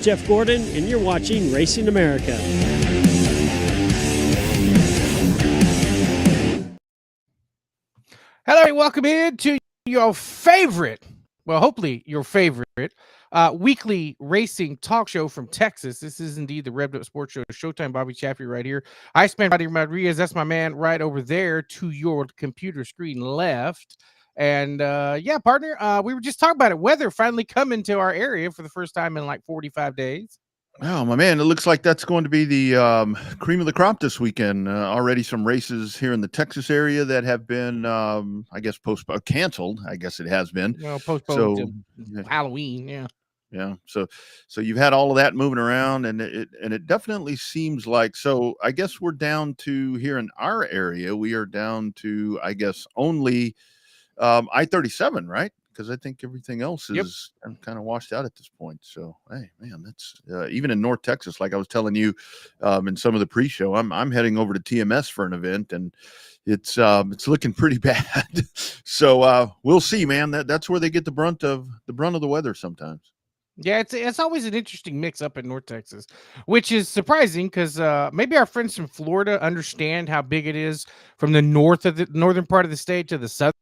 Jeff Gordon, and you're watching Racing America. Hello, and welcome in to your favorite, well, hopefully your favorite, weekly racing talk show from Texas. This is indeed the Revved Up Sports Show. Showtime Bobby Chaffee right here. I spent Roddy Rodriguez. That's my man right over there to your computer screen left. And yeah, partner, we were just talking about it. Weather finally coming to our area for the first time in like 45 days. Oh, my man, it looks like that's going to be the cream of the crop this weekend. Already some races here in the Texas area that have been, I guess, canceled. I guess it has been. Well, postponed to Halloween, yeah. Yeah. So you've had all of that moving around, and it definitely seems like, so I guess we're down to here in our area. We are down to, I guess, only I-37, right? Because I think everything else is kind of washed out at this point. So, hey, man, that's even in North Texas, like I was telling you in some of the pre-show, I'm heading over to TMS for an event, and it's looking pretty bad. So we'll see, man. That's where they get the brunt of the weather sometimes. Yeah, it's always an interesting mix up in North Texas, which is surprising because maybe our friends from Florida understand how big it is from the northern part of the state to the southern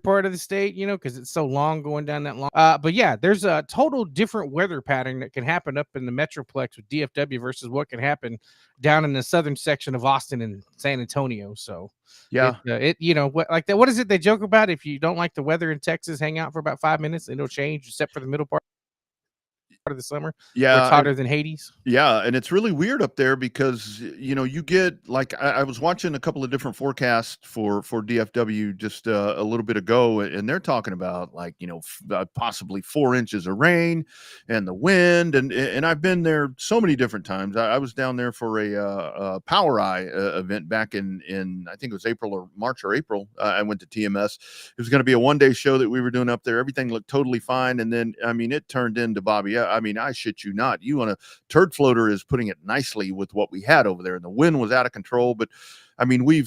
part of the state, you know, because it's so long going down that long. But yeah, there's a total different weather pattern that can happen up in the Metroplex with DFW versus what can happen down in the southern section of Austin and San Antonio. So yeah, what is it they joke about? If you don't like the weather in Texas, hang out for about 5 minutes and it'll change, except for the middle part of the summer. Yeah, where it's hotter than Hades. Yeah, and it's really weird up there because you get, like, I was watching a couple of different forecasts for DFW just a little bit ago, and they're talking about, like, possibly 4 inches of rain and the wind, and I've been there so many different times. I was down there for a Power Eye event back in I think it was March or April. I went to TMS. It was going to be a one-day show that we were doing up there. Everything looked totally fine, and then it turned into, Bobby, I shit you not, you want to turd floater is putting it nicely with what we had over there, and the wind was out of control. But the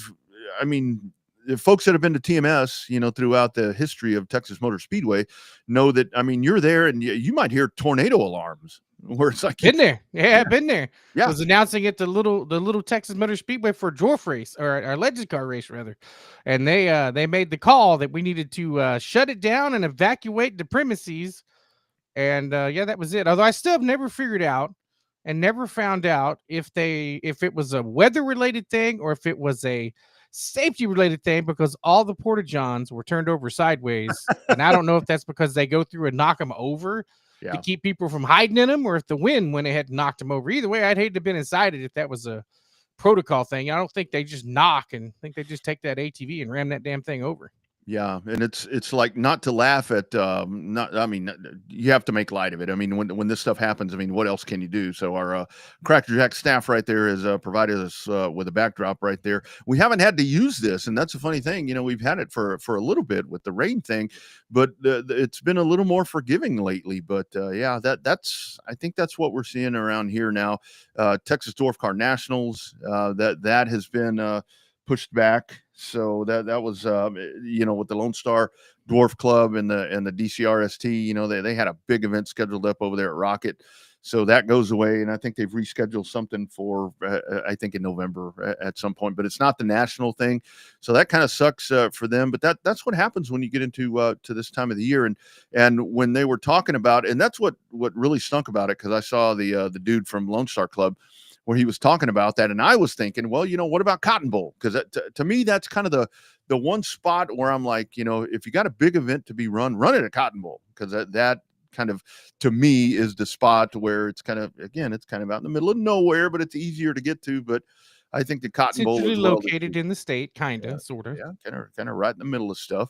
folks that have been to TMS, throughout the history of Texas Motor Speedway know that, you're there and you might hear tornado alarms where it's like, been there. Been there. Yeah. I was announcing it the little Texas Motor Speedway for a dwarf race, or a legend car race rather. And they made the call that we needed to shut it down and evacuate the premises. And that was it. Although I still have never figured out and never found out if it was a weather related thing or if it was a safety related thing, because all the porta johns were turned over sideways. And I don't know if that's because they go through and knock them over to keep people from hiding in them, or if the wind went ahead and knocked them over. Either way, I'd hate to have been inside it if that was a protocol thing. I don't think they just knock, and think they just take that ATV and ram that damn thing over. Yeah, and it's like, not to laugh at, you have to make light of it. When this stuff happens, what else can you do? So our Cracker Jack staff right there has provided us with a backdrop right there. We haven't had to use this, and that's a funny thing. We've had it for a little bit with the rain thing, but it's been a little more forgiving lately. But I think that's what we're seeing around here now. Texas Dwarf Car Nationals, that has been pushed back. So that was with the Lone Star Dwarf Club and the DCRST, they had a big event scheduled up over there at Rocket. So that goes away, and I think they've rescheduled something for I think in November at some point, but it's not the national thing. So that kind of sucks for them. But that's what happens when you get into to this time of the year. And when they were talking about, and that's what really stunk about it, because I saw the dude from Lone Star Club where he was talking about that, and I was thinking, well, what about Cotton Bowl? Because to me, that's kind of the one spot where I'm like, if you got a big event to be run it at Cotton Bowl, because that kind of, to me, is the spot where it's kind of, again, it's kind of out in the middle of nowhere, but it's easier to get to. But I think the Cotton Bowl is located in the state, kind of, sort of. Yeah, kind of right in the middle of stuff.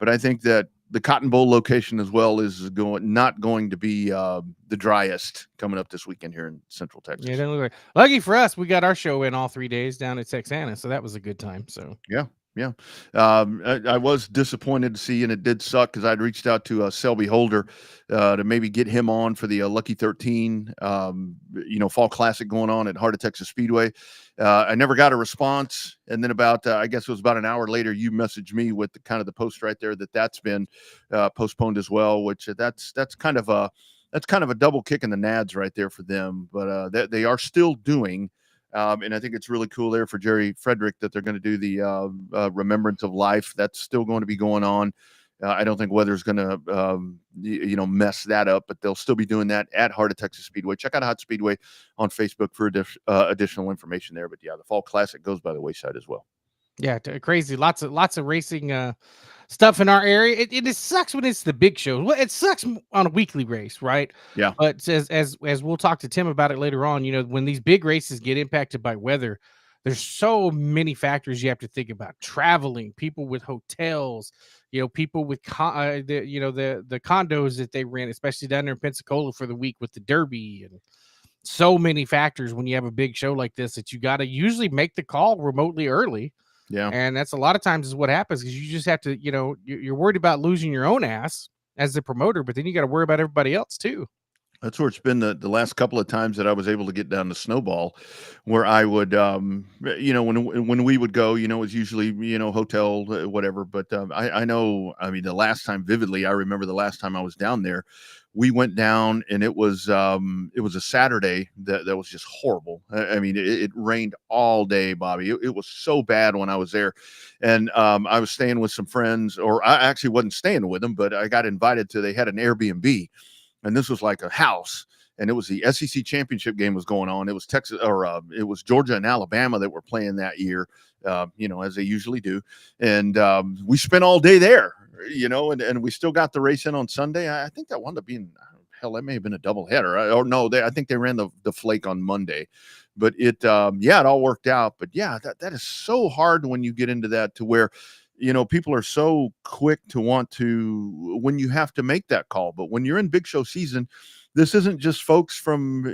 But I think that the Cotton Bowl location as well is not going to be the driest coming up this weekend here in Central Texas. Yeah, doesn't look like. Lucky for us, we got our show in all 3 days down at Texana, so that was a good time. So yeah. I was disappointed to see, and it did suck, because I'd reached out to Selby Holder to maybe get him on for the Lucky 13 Fall Classic going on at Heart of Texas Speedway. I never got a response, and then about I guess it was about an hour later, you messaged me with the post right there that's been postponed as well, which that's kind of that's kind of a double kick in the nads right there for them. But they are still doing. And I think it's really cool there for Jerry Frederick that they're going to do the Remembrance of Life. That's still going to be going on. I don't think weather's going to, mess that up, but they'll still be doing that at Heart of Texas Speedway. Check out Hot Speedway on Facebook for additional information there. But yeah, the Fall Classic goes by the wayside as well. Yeah, crazy. Lots of racing stuff in our area. It sucks when it's the big shows. Well, it sucks on a weekly race, right? Yeah. But as we'll talk to Tim about it later on, when these big races get impacted by weather, there's so many factors you have to think about. Traveling, people with hotels, people with the condos that they rent, especially down there in Pensacola for the week with the Derby, and so many factors when you have a big show like this that you got to usually make the call remotely early. Yeah. And that's a lot of times is what happens, because you just have to, you're worried about losing your own ass as the promoter, but then you got to worry about everybody else too. That's where it's been the last couple of times that I was able to get down to Snowball, where I would, when we would go, it was usually, hotel, whatever. But I know, I mean, the last time vividly, I remember the last time I was down there, we went down and it was a Saturday that was just horrible. I mean, it rained all day, Bobby. It was so bad when I was there. And I was staying with some friends, or I actually wasn't staying with them, but I got invited they had an Airbnb. And this was like a house, and it was the SEC championship game was going on. It was Texas, or it was Georgia and Alabama that were playing that year, as they usually do. And we spent all day there, and we still got the race in on Sunday. I think that wound up being, hell, that may have been a doubleheader. Or no, I think they ran the flake on Monday. But it all worked out. But yeah, that is so hard when you get into that, to where people are so quick to want to, when you have to make that call. But when you're in big show season, this isn't just folks from,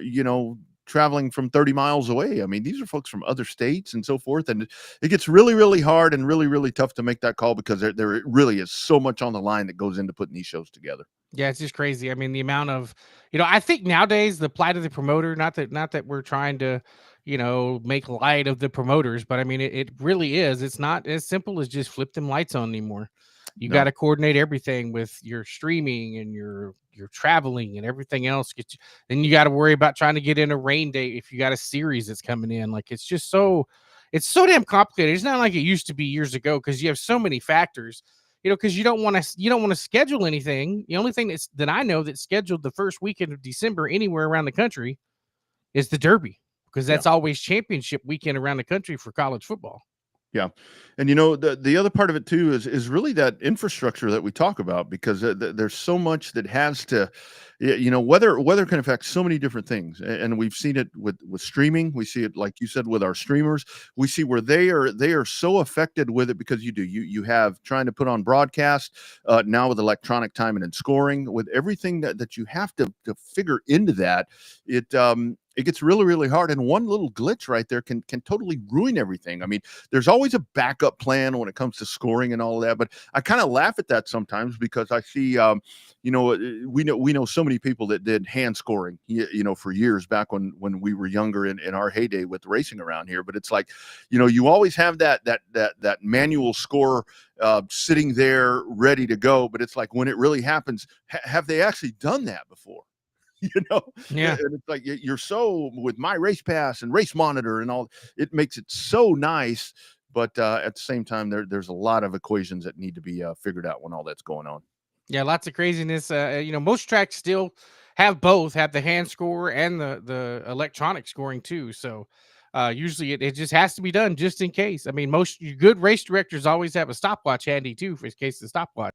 traveling from 30 miles away. I mean, these are folks from other states and so forth. And it gets really, really hard and really, really tough to make that call, because there really is so much on the line that goes into putting these shows together. Yeah, it's just crazy. I mean, the amount of, I think nowadays the plight of the promoter, not that we're trying to, make light of the promoters, but I mean, it really is. It's not as simple as just flip them lights on anymore. You No. got to coordinate everything with your streaming and your traveling and everything else. Then you got to worry about trying to get in a rain date if you got a series that's coming in. Like, it's so damn complicated. It's not like it used to be years ago, because you have so many factors. Because you don't want to schedule anything. The only thing that I know that's scheduled the first weekend of December anywhere around the country is the Derby, because that's always championship weekend around the country for college football. Yeah. And the other part of it too is really that infrastructure that we talk about, because there's so much that has to, weather can affect so many different things. And we've seen it with streaming. We see it, like you said, with our streamers. We see where they are so affected with it, because you have trying to put on broadcast now with electronic timing and scoring, with everything that you have to figure into that. It gets really, really hard. And one little glitch right there can totally ruin everything. I mean, there's always a backup plan when it comes to scoring and all of that. But I kind of laugh at that sometimes, because I see, we know so many people that did hand scoring, for years back when we were younger in our heyday with racing around here. But it's like, you always have that manual score sitting there ready to go. But it's like, when it really happens, have they actually done that before? Yeah. And it's like, you're so, with My Race Pass and Race Monitor and all, it makes it so nice. But at the same time, there's a lot of equations that need to be figured out when all that's going on. Yeah, lots of craziness. Most tracks still have both, have the hand score and the electronic scoring too. So usually it just has to be done just in case. I mean, most good race directors always have a stopwatch handy too, for in case the stopwatch,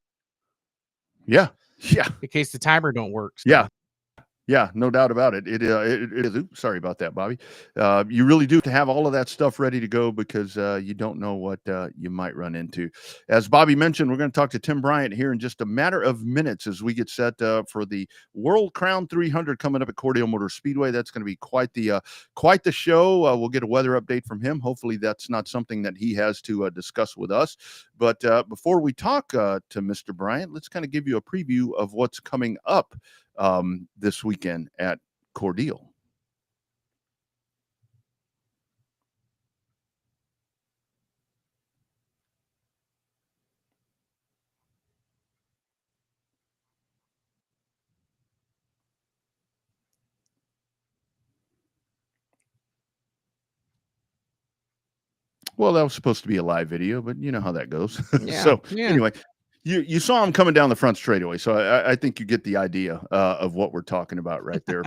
Yeah. Yeah. in case the timer don't work. So. Yeah. Yeah, no doubt about it. It is. Oops, sorry about that, Bobby. You really do have to have all of that stuff ready to go, because you don't know what you might run into. As Bobby mentioned, we're going to talk to Tim Bryant here in just a matter of minutes as we get set for the World Crown 300 coming up at Cordele Motor Speedway. That's going to be quite the show. We'll get a weather update from him. Hopefully, that's not something that he has to discuss with us. But before we talk to Mr. Bryant, let's kind of give you a preview of what's coming up this weekend at Cordele. Well, that was supposed to be a live video, but you know how that goes. Yeah, So yeah. anyway, you saw him coming down the front straightaway, so I think you get the idea of what we're talking about right there.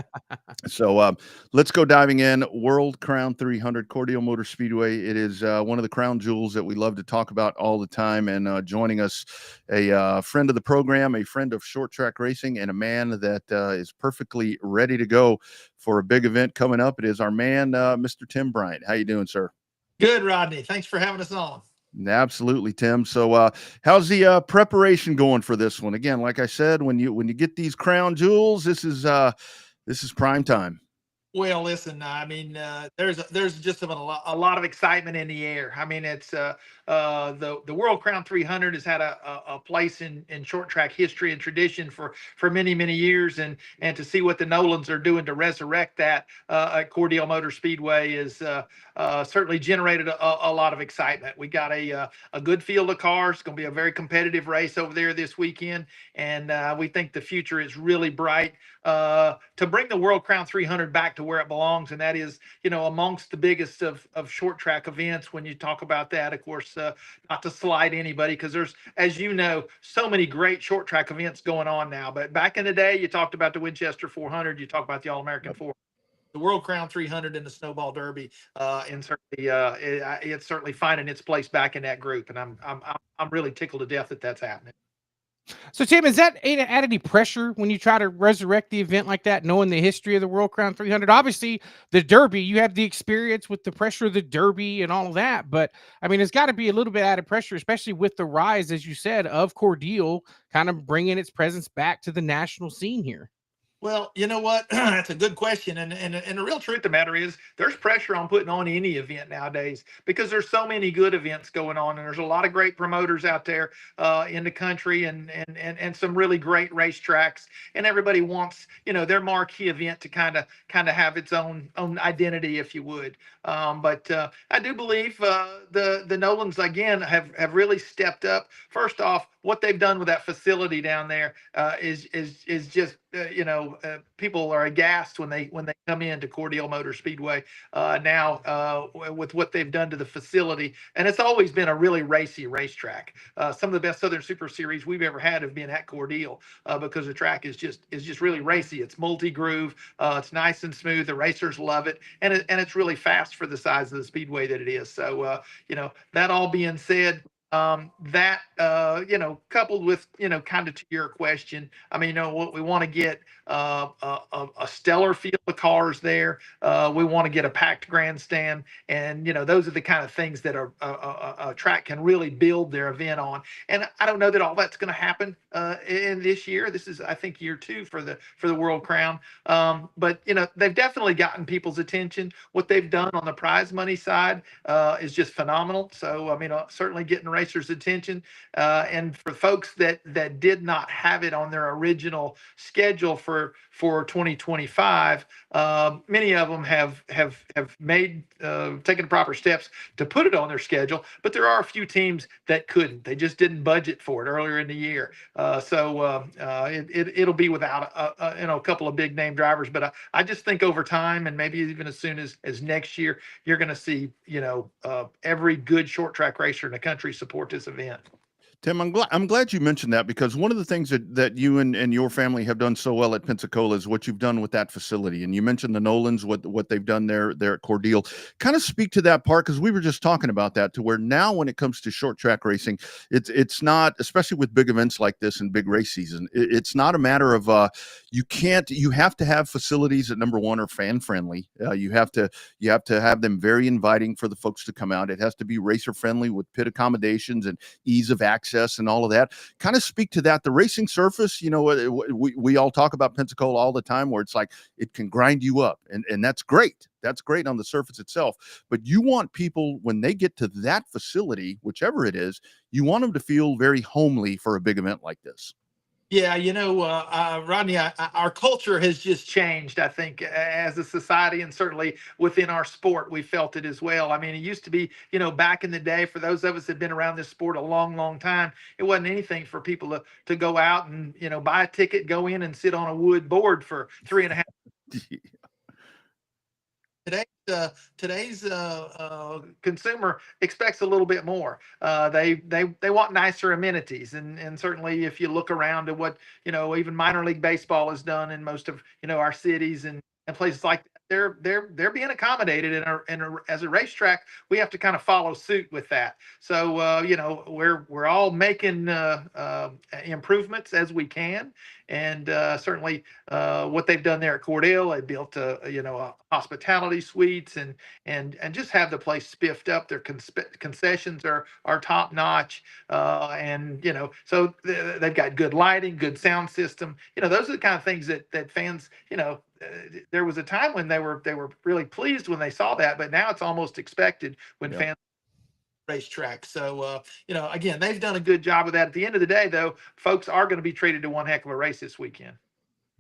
So let's go diving in. World Crown 300 Cordele Motor Speedway. It is one of the crown jewels that we love to talk about all the time. And joining us, a friend of the program, a friend of short track racing, and a man that is perfectly ready to go for a big event coming up. It is our man, Mr. Tim Bryant. How you doing, sir? Good, Rodney. Thanks for having us on. Absolutely, Tim. So how's the preparation going for this one? Again, like I said, when you get these crown jewels, this is prime time. Well, listen, I mean, there's just a lot of excitement in the air. I mean, it's the World Crown 300 has had a place in short track history and tradition for many years, and to see what the Nolans are doing to resurrect that at Cordele Motor Speedway is certainly generated a lot of excitement. We got a good field of cars. It's going to be a very competitive race over there this weekend, and we think the future is really bright to bring the World Crown 300 back to where it belongs, and that is, amongst the biggest of short track events. When you talk about that, of course, not to slight anybody, because there's, as you know, so many great short track events going on now. But back in the day, you talked about the Winchester 400, you talk about the All-American 400. The World Crown 300 and the Snowball Derby, and certainly it's certainly finding its place back in that group, and I'm really tickled to death that that's happening. So, Tim, is that add any pressure when you try to resurrect the event like that, knowing the history of the World Crown 300? Obviously, the Derby, you have the experience with the pressure of the Derby and all of that. But, I mean, it's got to be a little bit added pressure, especially with the rise, as you said, of Cordele kind of bringing its presence back to the national scene here. Well, you know what? That's a good question. And the real truth of the matter is there's pressure on putting on any event nowadays because there's so many good events going on. And there's a lot of great promoters out there in the country and some really great racetracks. And everybody wants, their marquee event to kind of have its own identity, if you would. But I do believe the Nolans, again, have really stepped up. First off, what they've done with that facility down there is just people are aghast when they come into Cordele Motor Speedway now with what they've done to the facility, and it's always been a really racy racetrack. Some of the best Southern Super Series we've ever had have been at Cordele because the track is just really racy. It's multi-groove, it's nice and smooth. The racers love it, and it's really fast for the size of the speedway that it is. So that all being said, coupled with, kind of to your question, I mean, what we want to get a stellar field of cars there. We want to get a packed grandstand, and those are the kind of things that a track can really build their event on. And I don't know that all that's going to happen in this year. This is, I think, year 2 for the World Crown. But they've definitely gotten people's attention. What they've done on the prize money side is just phenomenal. So I mean, certainly getting racers' attention. And for folks that did not have it on their original schedule for 2025, many of them have made taken the proper steps to put it on their schedule. But there are a few teams that couldn't. They just didn't budget for it earlier in the year. So it'll be without a couple of big name drivers. But I just think over time, and maybe even as soon as next year, you're going to see every good short track racer in the country support this event. Tim, I'm glad you mentioned that, because one of the things that you and your family have done so well at Pensacola is what you've done with that facility. And you mentioned the Nolans, what they've done there at Cordele. Kind of speak to that part, because we were just talking about that, to where now when it comes to short track racing, it's not, especially with big events like this and big race season, it's not a matter of you have to have facilities that, number one, are fan friendly. You have to have them very inviting for the folks to come out. It has to be racer friendly with pit accommodations and ease of access and all of that. Kind of speak to that. The racing surface, we all talk about Pensacola all the time, where it's like it can grind you up, and that's great. That's great on the surface itself. But you want people, when they get to that facility, whichever it is, you want them to feel very homely for a big event like this. Yeah, Rodney, our culture has just changed, I think, as a society, and certainly within our sport, we felt it as well. I mean, it used to be, back in the day, for those of us that have been around this sport a long time, it wasn't anything for people to go out and, buy a ticket, go in and sit on a wood board for 3.5 Today's consumer expects a little bit more. They want nicer amenities, and certainly if you look around at what even minor league baseball has done in most of our cities and places like that, they're being accommodated, as a racetrack we have to kind of follow suit with that. So we're all making improvements as we can, and certainly what they've done there at Cordell, they built a hospitality suites and just have the place spiffed up. Their concessions are top notch, and so they've got good lighting, good sound system. Those are the kind of things that fans. There was a time when they were really pleased when they saw that, but now it's almost expected when fans racetrack. So again, they've done a good job of that. At the end of the day, though, folks are going to be treated to one heck of a race this weekend.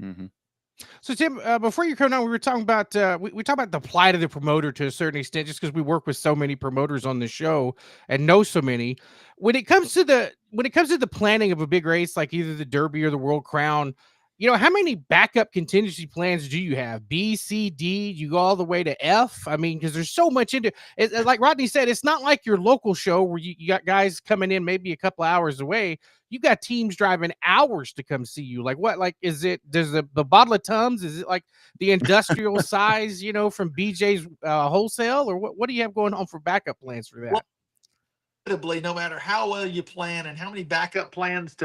Mm-hmm. So Tim, before you come on, we were talking about we talk about the plight of the promoter to a certain extent, just because we work with so many promoters on the show and know so many. When it comes to the planning of a big race like either the Derby or the World Crown, how many backup contingency plans do you have? B, C, D? You go all the way to F? I mean, because there's so much into it. Like Rodney said, it's not like your local show where you got guys coming in maybe a couple hours away. You got teams driving hours to come see you. Like what? Like there's the bottle of Tums? Is it like the industrial size, from BJ's wholesale, or what do you have going on for backup plans for that? Well, no matter how well you plan and how many backup plans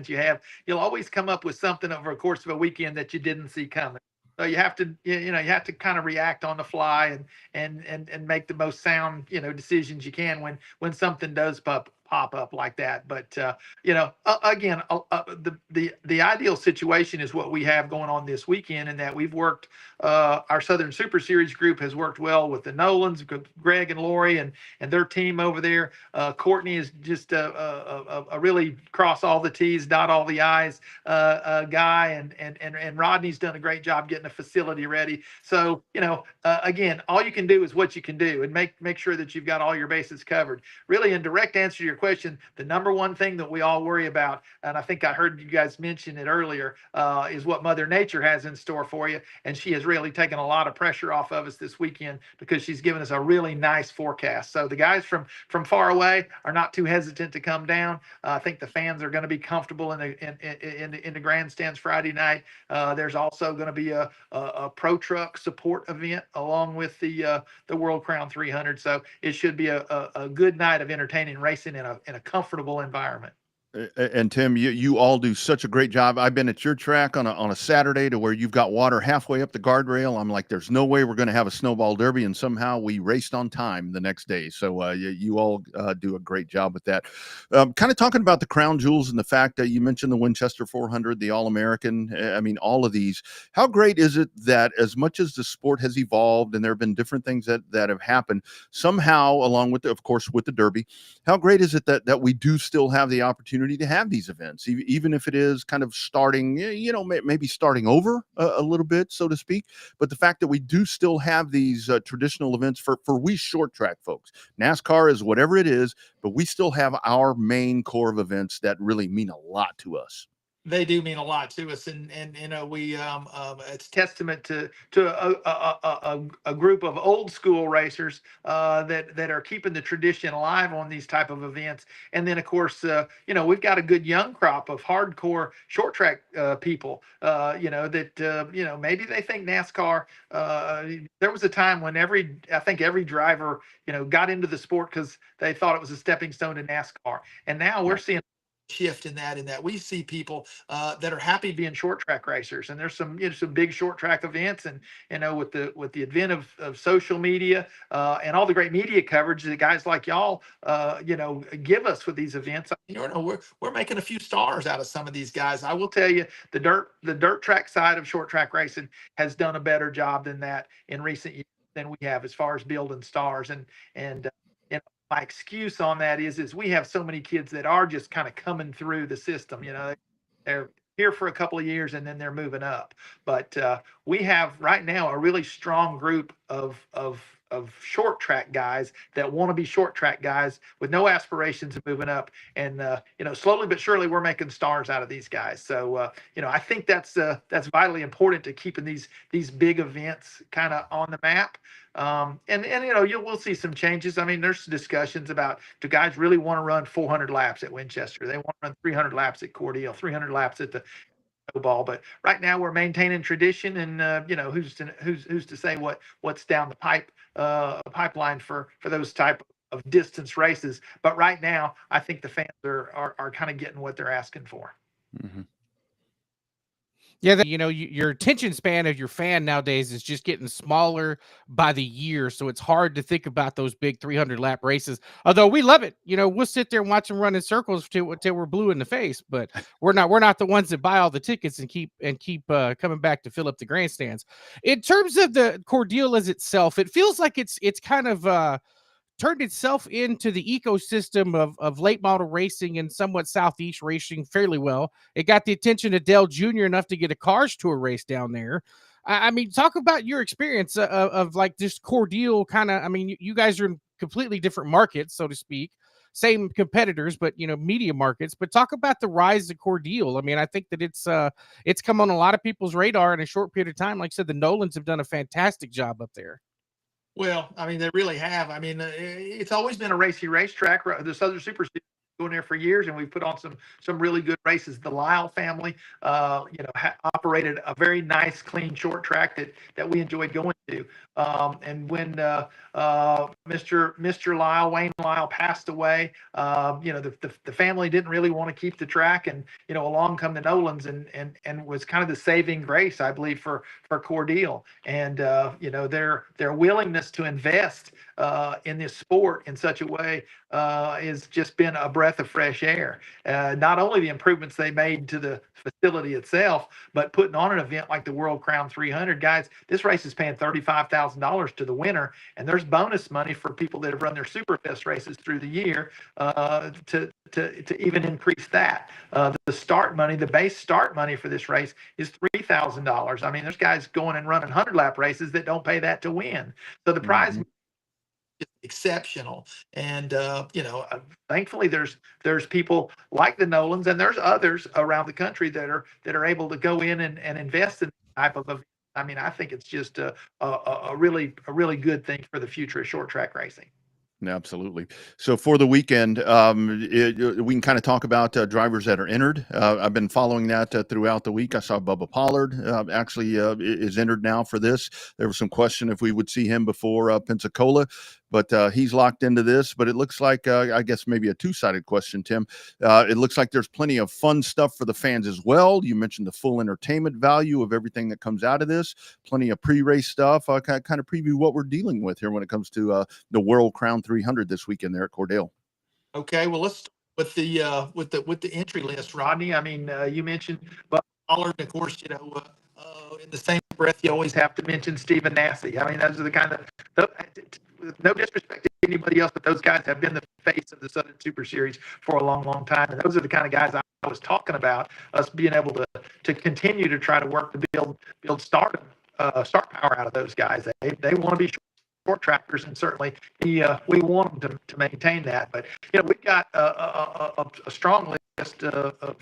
you have, you'll always come up with something over the course of a weekend that you didn't see coming. So you have to kind of react on the fly and make the most sound decisions you can when something does pop up like that. But again, the ideal situation is what we have going on this weekend, in that we've worked. Our Southern Super Series group has worked well with the Nolans, Greg and Lori, and their team over there. Courtney is just a really cross all the T's, dot all the I's guy, and Rodney's done a great job getting the facility ready. So again, all you can do is what you can do, and make sure that you've got all your bases covered. Really, in direct answer to your question, the number one thing that we all worry about, and I think I heard you guys mention it earlier, is what Mother Nature has in store for you, and she has really taken a lot of pressure off of us this weekend because she's given us a really nice forecast. So the guys from far away are not too hesitant to come down. I think the fans are going to be comfortable in the grandstands Friday night. There's also going to be a pro truck support event along with the World Crown 300. So it should be a good night of entertaining racing in a comfortable environment. And Tim, you all do such a great job. I've been at your track on a Saturday to where you've got water halfway up the guardrail. I'm like, there's no way we're going to have a snowball derby, and somehow we raced on time the next day. So you all do a great job with that. Kind of talking about the crown jewels and the fact that you mentioned the Winchester 400, the All-American. I mean, all of these. How great is it that as much as the sport has evolved and there have been different things that have happened, somehow along with, of course, with the Derby, how great is it that we do still have the opportunity to have these events, even if it is kind of starting, maybe starting over a little bit, so to speak. But the fact that we do still have these traditional events for we short track folks. NASCAR is whatever it is, but we still have our main core of events that really mean a lot to us. They do mean a lot to us, and we it's testament to a group of old school racers that are keeping the tradition alive on these type of events. And then of course we've got a good young crop of hardcore short track people that maybe they think NASCAR. There was a time when I think every driver got into the sport because they thought it was a stepping stone to NASCAR, and now we're seeing shift in that we see people that are happy being short track racers, and there's some big short track events, and with the advent of social media and all the great media coverage that guys like y'all give us with these events, we're making a few stars out of some of these guys. I will tell you, the dirt track side of short track racing has done a better job than that in recent years than we have as far as building stars, and my excuse on that is we have so many kids that are just kind of coming through the system. They're here for a couple of years and then they're moving up. But we have right now a really strong group of of short track guys that want to be short track guys with no aspirations of moving up. And slowly but surely we're making stars out of these guys. So I think that's vitally important to keeping these big events kind of on the map. We'll see some changes. I mean, there's discussions about, do guys really want to run 400 laps at Winchester? They want to run 300 laps at Cordele, 300 laps at the ball. But right now we're maintaining tradition, and who's to say what's down the pipeline for those type of distance races. But right now, I think the fans are kind of getting what they're asking for. Mm-hmm. Yeah, your attention span of your fan nowadays is just getting smaller by the year, so it's hard to think about those big 300 lap races. Although we love it, we'll sit there and watch them run in circles till we're blue in the face. But we're not the ones that buy all the tickets and keep coming back to fill up the grandstands. In terms of the Cordele as itself, it feels like it's kind of turned itself into the ecosystem of late model racing and somewhat Southeast racing fairly well. It got the attention of Dale Jr. enough to get a Cars Tour race down there. I mean, talk about your experience of like this Cordele kind of. I mean, you guys are in completely different markets, so to speak. Same competitors, but media markets. But talk about the rise of Cordele. I mean, I think that it's come on a lot of people's radar in a short period of time. Like I said, the Nolans have done a fantastic job up there. Well, I mean, they really have. I mean, it's always been a racy racetrack. The Southern Super Series going there for years, and we've put on some really good races. The Lyle family, operated a very nice, clean short track that we enjoyed going to. And when Mr. Lyle, Wayne Lyle, passed away, the family didn't really want to keep the track, and along come the Nolans, and was kind of the saving grace, I believe, for Cordele. And their willingness to invest in this sport in such a way has just been a breath of fresh air. Not only the improvements they made to the facility itself, but putting on an event like the World Crown 300. Guys, this race is paying $35,000 to the winner, and there's bonus money for people that have run their Superfest races through the year to even increase that. The start money, the base start money for this race is $3,000. I mean, there's guys going and running 100-lap races that don't pay that to win. So the prize is exceptional. And thankfully there's people like the Nolans, and there's others around the country that are able to go in and invest in this type of event. I mean, I think it's just a really good thing for the future of short track racing. Absolutely. So for the weekend, we can kind of talk about drivers that are entered. I've been following that throughout the week. I saw Bubba Pollard actually is entered now for this. There was some question if we would see him before Pensacola, but he's locked into this. But it looks like, I guess, maybe a two-sided question, Tim. It looks like there's plenty of fun stuff for the fans as well. You mentioned the full entertainment value of everything that comes out of this. Plenty of pre-race stuff. Kind of preview what we're dealing with here when it comes to the World Crown 300 this weekend there at Cordele. Okay, well, let's start with the entry list, Rodney. I mean, you mentioned Bubba Pollard, of course. In the same breath, you always have to mention Stephen Nasse. I mean, those are the kind of, no disrespect to anybody else, but those guys have been the face of the Southern Super Series for a long, long time. And those are the kind of guys I was talking about, us being able to continue to try to work to build start power out of those guys. They want to be short trackers, and certainly we want them to maintain that. But we've got a strong list of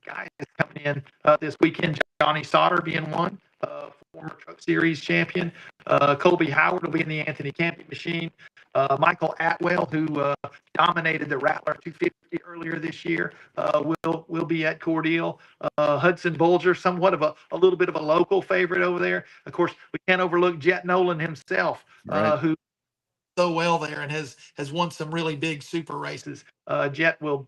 guys coming in this weekend. Johnny Sauter being one, former Truck Series champion. Colby Howard will be in the Anthony Campy machine. Michael Atwell, who dominated the Rattler 250 earlier this year, will be at Cordele. Hudson Bulger, somewhat of a little bit of a local favorite over there. Of course, we can't overlook Jet Nolan himself, right, who so well there and has won some really big super races. Jet will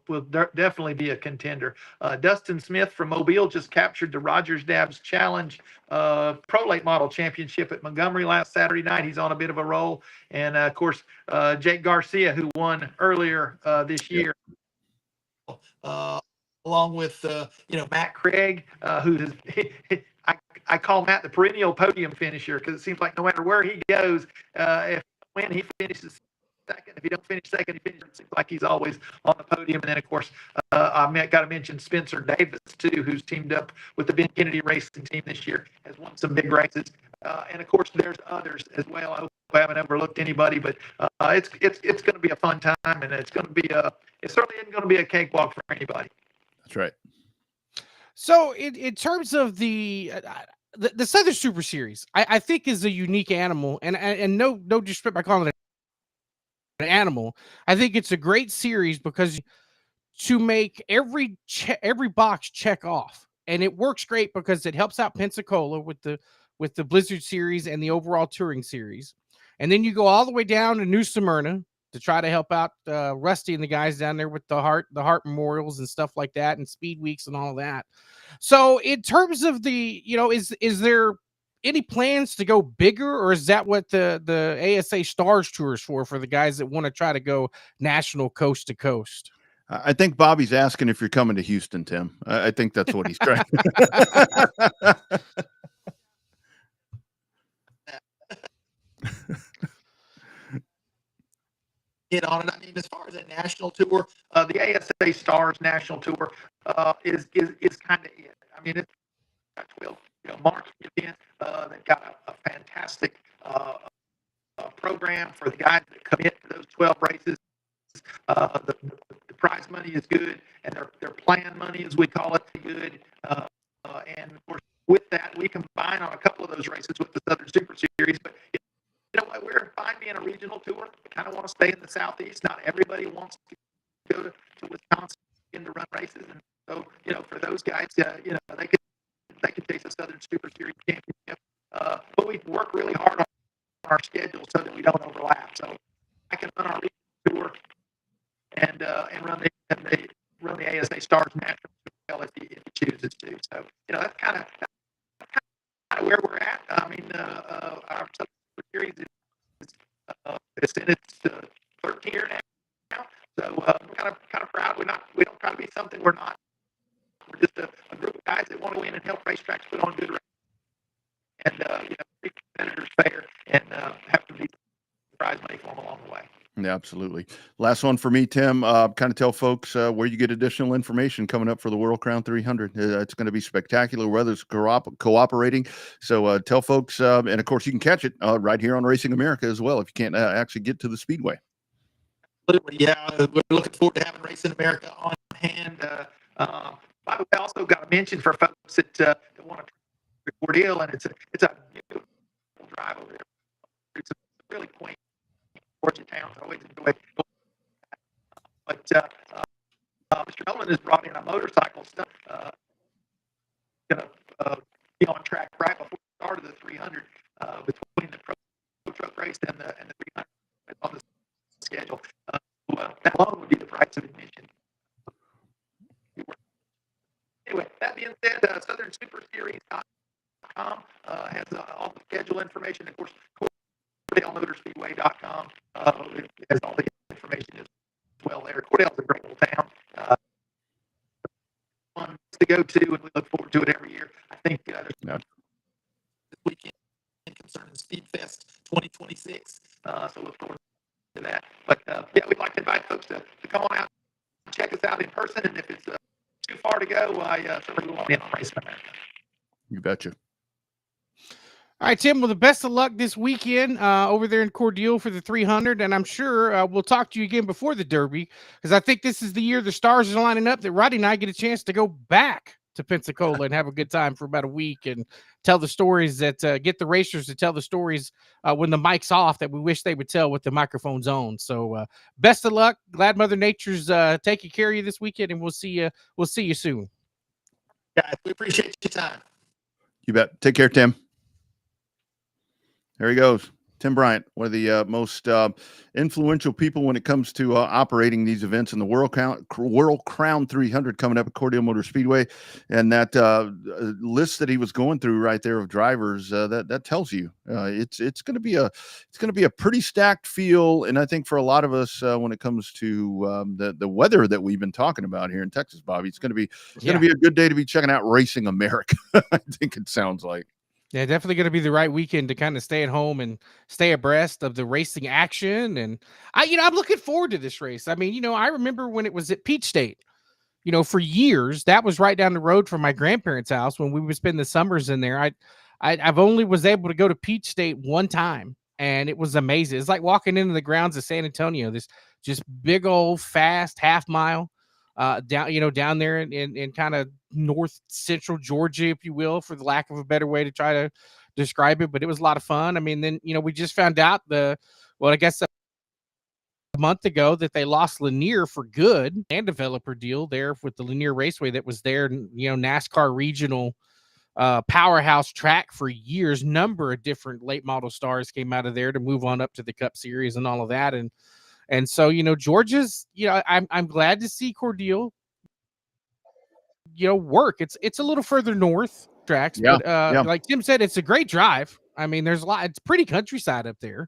definitely be a contender. Dustin Smith from Mobile just captured the Rogers Dabbs Challenge Pro Late Model Championship at Montgomery last Saturday night. He's on a bit of a roll. And of course, Jake Garcia, who won earlier this year, along with Matt Craig, who is I call Matt the perennial podium finisher, because it seems like no matter where he goes, when he finishes second. If he don't finish second, he finishes. It seems like he's always on the podium. And then, of course, got to mention Spencer Davis, too, who's teamed up with the Ben Kennedy Racing team this year, has won some big races. And, of course, there's others as well. I hope I haven't overlooked anybody, but it's going to be a fun time, and it's going to be it certainly isn't going to be a cakewalk for anybody. That's right. So in terms of the Southern Super Series, I think is a unique animal, and no disrespect by calling it an animal. I think it's a great series because to make every box check off, and it works great because it helps out Pensacola with the Blizzard Series and the overall Touring Series, and then you go all the way down to New Smyrna to try to help out Rusty and the guys down there with the Heart Memorials and stuff like that, and Speed Weeks and all of that. So in terms of the, is there any plans to go bigger, or is that what the ASA Stars Tour is for the guys that want to try to go national coast to coast? I think Bobby's asking if you're coming to Houston, Tim. I think that's what he's trying. Get on it. I mean, as far as a national tour, the ASA Stars National Tour is kind of it. I mean, it's got 12 march event. They've got a fantastic program for the guys that commit to those 12 races. The prize money is good, and their plan money, as we call it, is good. And of course, with that, we combine on a couple of those races with the Southern Super Series, but we're fine being a regional tour. We kind of want to stay in the Southeast. Not everybody wants to go to Wisconsin to run races, and so for those guys, they could chase a Southern Super Series championship. But we work really hard on our schedule so that we don't overlap. So I can run our regional tour and run the ASA Stars National Tour if he chooses to. So that's kind of where we're at. I mean, our series is in its 13th year now, so we're kind of proud. We don't try to be something we're not. We're just a group of guys that want to win and help racetracks put on good races, and treat competitors fair, and have to be prize money for them along the way. Yeah, absolutely. Last one for me, Tim. Kind of tell folks where you get additional information coming up for the World Crown 300. It's going to be spectacular. Weather's cooperating. So tell folks, and of course, you can catch it right here on Racing America as well if you can't actually get to the Speedway. Absolutely, yeah. We're looking forward to having Racing America on hand. I also got to mention for folks that want to record deal, and it's a beautiful drive over there. It's a really quaint Georgia town. I always enjoy it. But Mr. Nolan has brought in a motorcycle stuff. Going to be on track right before the start of the 300 between the pro truck race and the 300 on the schedule. That alone would be the price of admission. Anyway, that being said, SouthernSuperSeries.com has all the schedule information. Of course, CordellMotorspeedway.com has all the information as well there. Cordell's a great little town. Fun to go to, and we look forward to it every year. I think this weekend concerning Speed Fest 2026. So look forward to that. But we'd like to invite folks to come on out and check us out in person. And if it's too far to go, I certainly want to be on Racing America. You betcha. All right, Tim, well, the best of luck this weekend over there in Cordele for the 300, and I'm sure we'll talk to you again before the Derby, because I think this is the year the stars are lining up that Roddy and I get a chance to go back to Pensacola and have a good time for about a week and tell the stories that get the racers to tell the stories when the mic's off that we wish they would tell with the microphones on. So best of luck. Glad Mother Nature's taking care of you this weekend, and we'll see you soon. Guys, we appreciate your time. You bet. Take care, Tim. There he goes. Tim Bryant, one of the most influential people when it comes to operating these events in the World Crown 300 coming up at Cordele Motor Speedway. And that list that he was going through right there of drivers, that tells you it's going to be a pretty stacked field. And I think for a lot of us, when it comes to the weather that we've been talking about here in Texas, Bobby, it's going to be a good day to be checking out Racing America. I think it sounds like. Yeah, definitely going to be the right weekend to kind of stay at home and stay abreast of the racing action. And I'm looking forward to this race. I mean, I remember when it was at Peach State, for years, that was right down the road from my grandparents' house when we would spend the summers in there. I've only was able to go to Peach State one time, and it was amazing. It's like walking into the grounds of San Antonio, this just big old fast half mile down there in kind of north central Georgia, if you will, for the lack of a better way to try to describe it. But it was a lot of fun. I mean, then we just found out I guess a month ago that they lost Lanier for good, and developer deal there with the Lanier Raceway that was their NASCAR regional powerhouse track for years. Number of different late model stars came out of there to move on up to the Cup Series and all of that. And so, Georgia's, I'm glad to see Cordeal, work. It's a little further north tracks, Yeah, but yeah. like Tim said, it's a great drive. I mean, there's a lot, it's pretty countryside up there.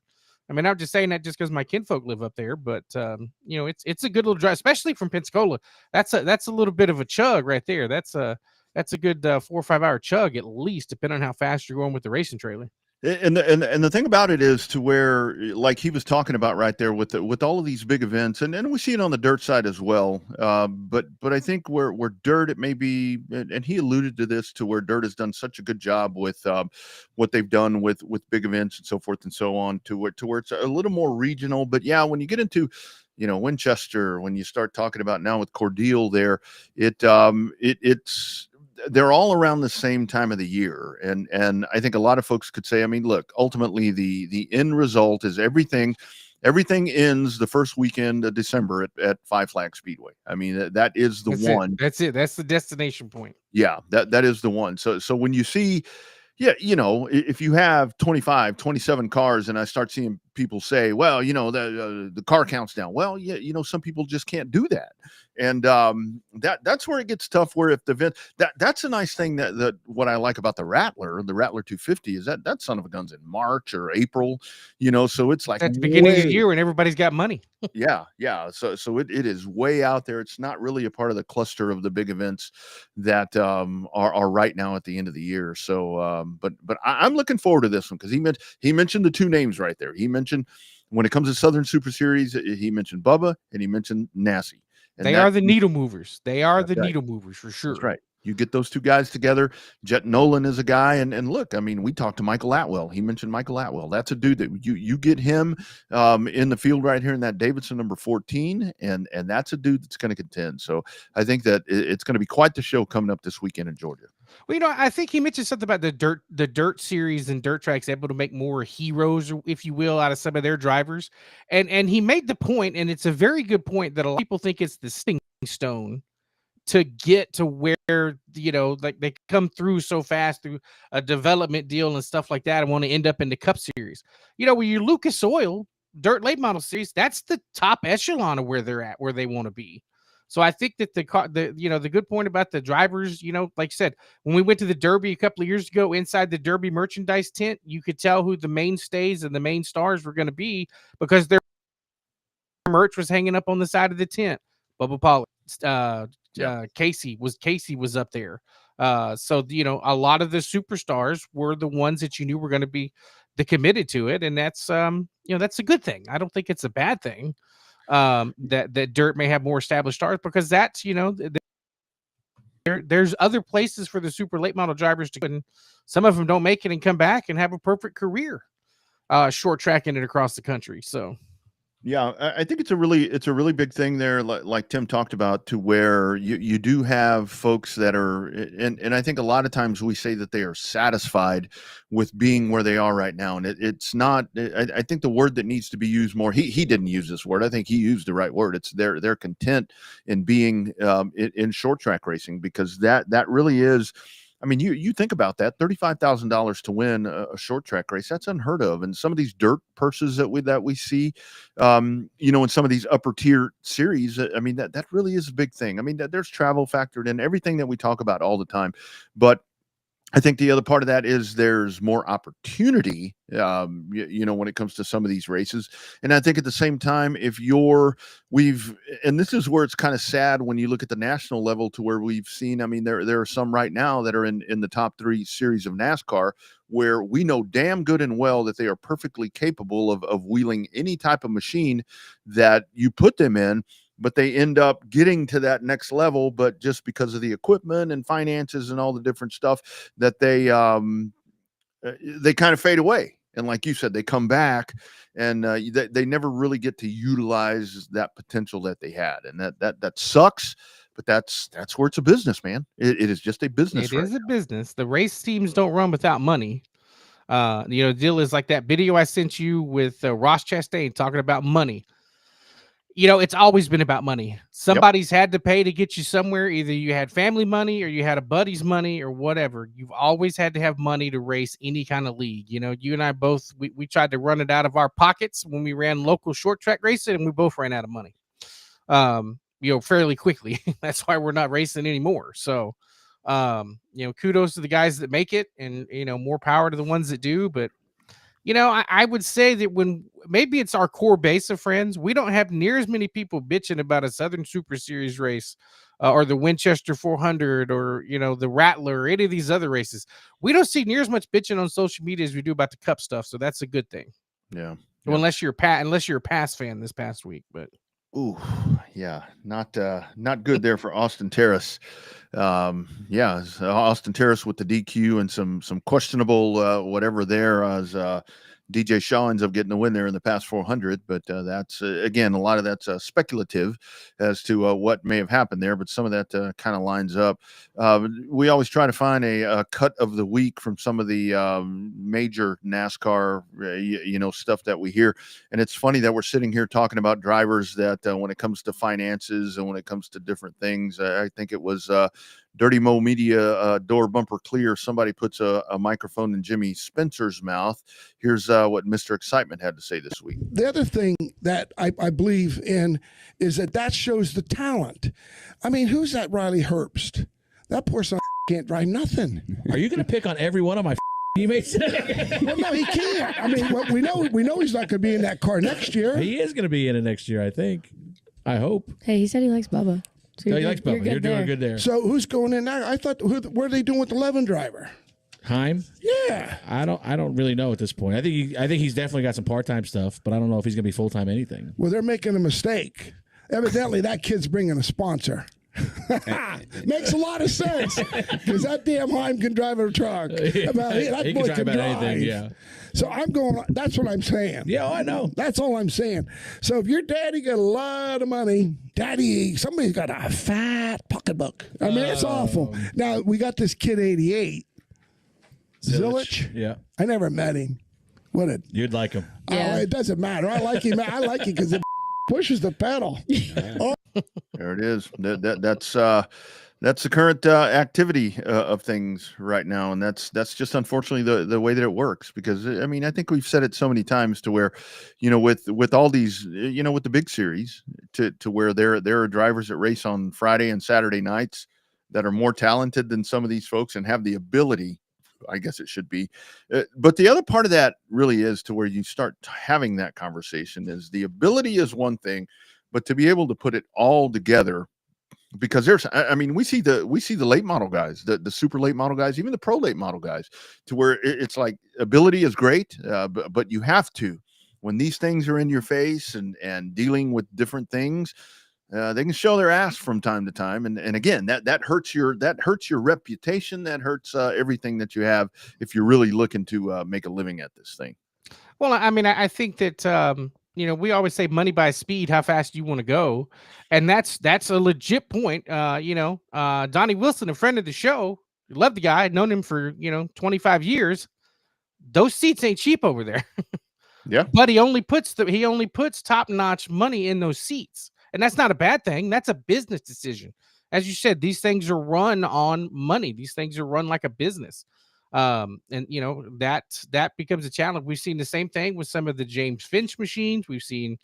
I mean, I'm just saying that just because my kinfolk live up there, but it's a good little drive, especially from Pensacola. That's a little bit of a chug right there. That's a good 4 or 5 hour chug at least, depending on how fast you're going with the racing trailer. And the thing about it is to where, like he was talking about right there with all of these big events, and we see it on the dirt side as well. But I think where dirt, it may be, and he alluded to this, to where dirt has done such a good job with what they've done with big events and so forth and so on, to where it's a little more regional. But yeah, when you get into Winchester, when you start talking about now with Cordeal there, it's they're all around the same time of the year. And I think a lot of folks could say, I mean, look, ultimately the end result is everything ends the first weekend of December at Five Flag Speedway. I mean, that is the one. That's it. That's the destination point. Yeah, that is the one. So when you see, yeah, if you have 25, 27 cars, and I start seeing people say, well, the car count's down. Well, yeah, some people just can't do that. And that's where it gets tough, where if the event, that's a nice thing that what I like about the Rattler 250 is that son of a gun's in March or April, so it's like at the beginning of the year when everybody's got money. Yeah. So it is way out there. It's not really a part of the cluster of the big events that are right now at the end of the year. So, but I'm looking forward to this one, because he mentioned the two names right there. He mentioned, when it comes to Southern Super Series, he mentioned Bubba and he mentioned Nassie. And they are the needle movers. They are the needle movers for sure. That's right. You get those two guys together. Jet Nolan is a guy, and look, I mean, we talked to Michael Atwell. He mentioned Michael Atwell. That's a dude that you get him in the field right here in that Davidson number 14, and that's a dude that's going to contend. So I think that it's going to be quite the show coming up this weekend in Georgia. Well, I think he mentioned something about the dirt series and dirt tracks able to make more heroes, if you will, out of some of their drivers. And he made the point, and it's a very good point, that a lot of people think it's the stepping stone to get to where, like they come through so fast through a development deal and stuff like that and want to end up in the Cup Series. Where you Lucas Oil dirt late model series, that's the top echelon of where they're at, where they want to be. So I think that the good point about the drivers, like you said, when we went to the Derby a couple of years ago, inside the Derby merchandise tent, you could tell who the mainstays and the main stars were going to be, because their merch was hanging up on the side of the tent. Bubba Pollard, Casey was up there. So a lot of the superstars were the ones that you knew were going to be the committed to it, and that's that's a good thing. I don't think it's a bad thing that dirt may have more established stars, because that's there's other places for the super late model drivers to go, and some of them don't make it and come back and have a perfect career short tracking it across the country. So yeah, I think it's a really big thing there, like Tim talked about, to where you do have folks that are, and I think a lot of times we say that they are satisfied with being where they are right now, and it's not. I think the word that needs to be used more. He didn't use this word. I think he used the right word. It's they're content in being in short track racing, because that really is. I mean, you think about that, $35,000 to win a short track race, that's unheard of. And some of these dirt purses that we see, in some of these upper tier series, I mean, that really is a big thing. I mean, there's travel factored in, everything that we talk about all the time. But I think the other part of that is there's more opportunity, when it comes to some of these races. And I think at the same time, and this is where it's kind of sad when you look at the national level to where we've seen, I mean, there are some right now that are in the top 3 series of NASCAR where we know damn good and well that they are perfectly capable of wheeling any type of machine that you put them in, but they end up getting to that next level, but just because of the equipment and finances and all the different stuff that they kind of fade away. And like you said, they come back and they never really get to utilize that potential that they had. And that sucks, but that's where it's a business, man. It is just a business. It is a business. The race teams don't run without money. The deal is like that video I sent you with Ross Chastain talking about money. It's always been about money. Somebody's had to pay to get you somewhere. Either you had family money or you had a buddy's money or whatever. You've always had to have money to race any kind of league. You and I both, we tried to run it out of our pockets when we ran local short track racing, and we both ran out of money, fairly quickly. That's why we're not racing anymore. So, kudos to the guys that make it, and, more power to the ones that do. But I would say that when maybe it's our core base of friends, we don't have near as many people bitching about a Southern Super Series race or the Winchester 400 or, the Rattler or any of these other races. We don't see near as much bitching on social media as we do about the Cup stuff. So that's a good thing. Yeah. Well, unless you're a Pass fan this past week, but. Ooh, yeah, not good there for Austin Terrace. Austin Terrace with the DQ and some questionable whatever there as DJ Shaw ends up getting the win there in the past 400. But that's again, a lot of that's speculative as to what may have happened there. But some of that kind of lines up. We always try to find a cut of the week from some of the major NASCAR, stuff that we hear. And it's funny that we're sitting here talking about drivers that when it comes to finances and when it comes to different things, I think it was Dirty Mo Media door bumper clear. Somebody puts a microphone in Jimmy Spencer's mouth. Here's what Mr. Excitement had to say this week. The other thing that I believe in is that shows the talent. I mean, who's that Riley Herbst? That poor son can't drive nothing. Are you going to pick on every one of my teammates? Well, no, he can't. I mean, we know he's not going to be in that car next year. He is going to be in it next year, I think. I hope. Hey, he said he likes Bubba. So he likes Bubba. You're doing good there. So who's going in now? I thought, what are they doing with the 11 driver? Heim? Yeah. I don't really know at this point. I think he's definitely got some part-time stuff, but I don't know if he's going to be full-time anything. Well, they're making a mistake. Evidently, that kid's bringing a sponsor. Makes a lot of sense because that damn Heim can drive a truck. He can drive about anything, yeah. So I'm going, that's what I'm saying. Yeah, I know. That's all I'm saying. So if your daddy got a lot of money, somebody's got a fat pocketbook. I mean, it's awful. Now, we got this kid 88. Zilich? Yeah. I never met him. You'd like him. Yeah. It doesn't matter. I like him. I like him because it pushes the pedal. Oh. There it is. That's the current activity of things right now, and that's just unfortunately the way that it works. Because I mean, I think we've said it so many times to where, with all these, with the big series, to where there are drivers that race on Friday and Saturday nights that are more talented than some of these folks and have the ability. I guess it should be. But the other part of that really is to where you start having that conversation is the ability is one thing, but to be able to put it all together, because we see the late model guys, the super late model guys, even the pro late model guys, to where it's like ability is great, but you have to, when these things are in your face and dealing with different things, they can show their ass from time to time, and again that hurts your reputation, that hurts everything that you have if you're really looking to make a living at this thing. Well, I mean, I think that we always say money buys speed, how fast you want to go, and that's a legit point. Donnie Wilson, a friend of the show, love the guy, known him for 25 years. Those seats ain't cheap over there. Yeah, but he only puts top notch money in those seats. And that's not a bad thing. That's a business decision. As you said, these things are run on money. These things are run like a business. And that becomes a challenge. We've seen the same thing with some of the James Finch machines. We've seen,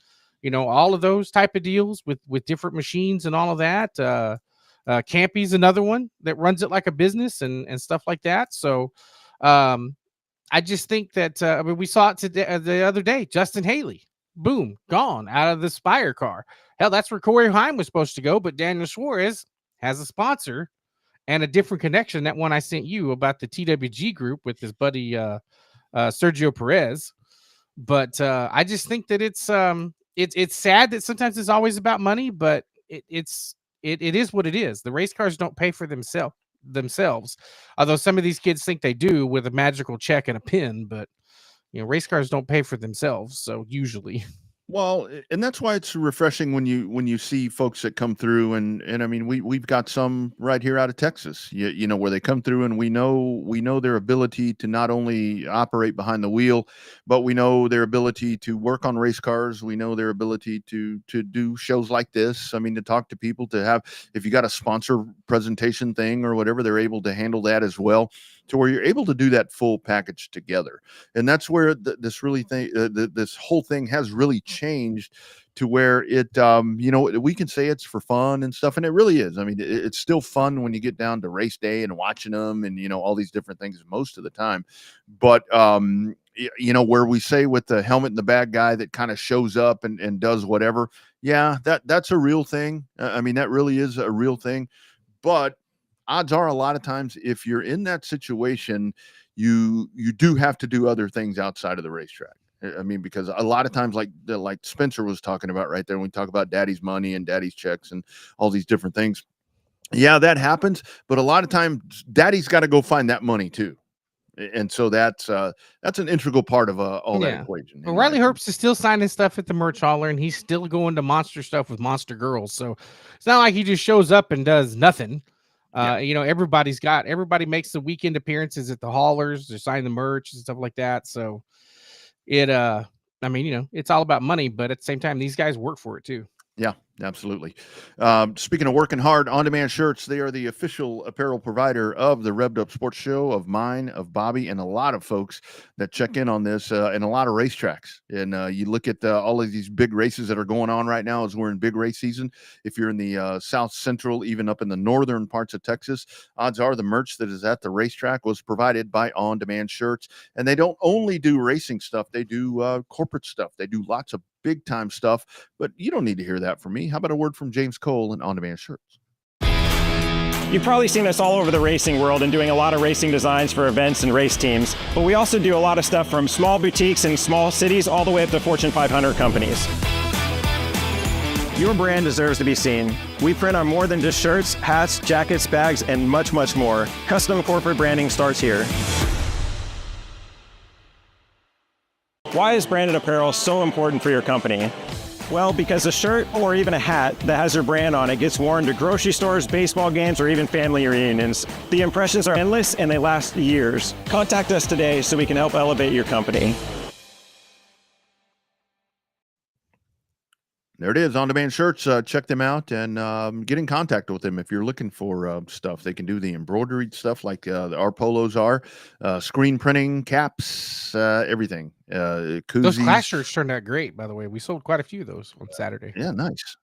all of those type of deals with different machines and all of that. Campy's another one that runs it like a business and stuff like that. So I just think that I mean, we saw it today, the other day. Justin Haley, boom, gone out of the Spire car. Hell, that's where Corey Heim was supposed to go, but Daniel Suarez has a sponsor and a different connection. That one I sent you about the TWG group with his buddy Sergio Perez. But I just think that it's sad that sometimes it's always about money, but it is what it is. The race cars don't pay for themselves, although some of these kids think they do with a magical check and a pin. But race cars don't pay for themselves, so usually. Well, and that's why it's refreshing when you see folks that come through, and I mean we've got some right here out of Texas, you know, where they come through, and we know their ability to not only operate behind the wheel, but we know their ability to work on race cars. We know their ability to do shows like this. I mean, to talk to people, to have, if you got a sponsor presentation thing or whatever, they're able to handle that as well, to where you're able to do that full package together. And that's where this whole thing has really changed, to where it, we can say it's for fun and stuff, and it really is. I mean, it's still fun when you get down to race day and watching them and, all these different things most of the time. But, where we say with the helmet and the bad guy that kind of shows up and does whatever. Yeah, that's a real thing. I mean, that really is a real thing. But odds are, a lot of times, if you're in that situation, you do have to do other things outside of the racetrack. I mean, because a lot of times, like Spencer was talking about right there, when we talk about daddy's money and daddy's checks and all these different things. Yeah, that happens. But a lot of times daddy's got to go find that money too. And so that's an integral part of all that equation. Well, Riley Herbst is still signing stuff at the merch hauler, and he's still going to monster stuff with Monster Girls. So it's not like he just shows up and does nothing. Everybody makes the weekend appearances at the haulers. They're signing the merch and stuff like that. So it's all about money, but at the same time, these guys work for it too. Yeah, absolutely. Speaking of working hard, On Demand Shirts, they are the official apparel provider of the Revved Up Sports Show, of mine, of Bobby, and a lot of folks that check in on this, and a lot of racetracks. And you look at all of these big races that are going on right now as we're in big race season. If you're in the South Central, even up in the northern parts of Texas, odds are the merch that is at the racetrack was provided by On Demand Shirts. And they don't only do racing stuff, they do corporate stuff. They do lots of big time stuff, but you don't need to hear that from me. How about a word from James Cole and On Demand Shirts? You've probably seen us all over the racing world and doing a lot of racing designs for events and race teams, but we also do a lot of stuff from small boutiques in small cities all the way up to Fortune 500 companies. Your brand deserves to be seen. We print on more than just shirts, hats, jackets, bags, and much, much more. Custom corporate branding starts here. Why is branded apparel so important for your company? Well, because a shirt or even a hat that has your brand on it gets worn to grocery stores, baseball games, or even family reunions. The impressions are endless and they last years. Contact us today so we can help elevate your company. There it is, On Demand Shirts. Check them out and get in contact with them if you're looking for stuff. They can do the embroidered stuff like our polos are, screen printing, caps, everything. Koozies. Those class shirts turned out great, by the way. We sold quite a few of those on Saturday. Yeah, nice.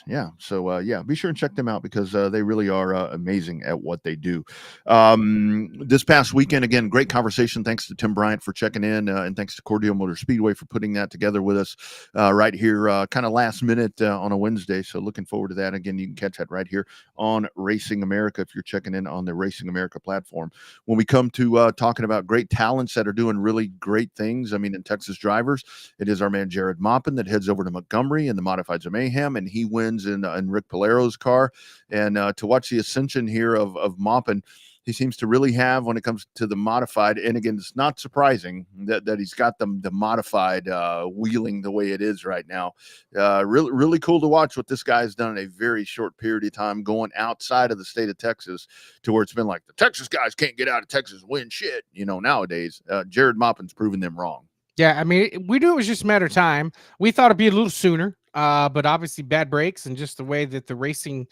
Yeah. So, be sure and check them out because they really are amazing at what they do. This past weekend, again, great conversation. Thanks to Tim Bryant for checking in, and thanks to Cordeo Motor Speedway for putting that together with us right here, kind of last minute on a Wednesday. So looking forward to that. Again, you can catch that right here on Racing America if you're checking in on the Racing America platform. When we come to talking about great talents that are doing really great things, I mean, in Texas drivers, it is our man Jared Maupin that heads over to Montgomery in the Modifieds of Mayhem, and he wins in Rick Palero's car. And to watch the ascension here of Maupin, he seems to really have when it comes to the modified. And again, it's not surprising that he's got the modified wheeling the way it is right now. Really cool to watch what this guy has done in a very short period of time, going outside of the state of Texas to where it's been like the Texas guys can't get out of Texas and win shit. Nowadays, Jared Maupin's proven them wrong. Yeah, I mean, we knew it was just a matter of time. We thought it'd be a little sooner, but obviously bad brakes and just the way that the racing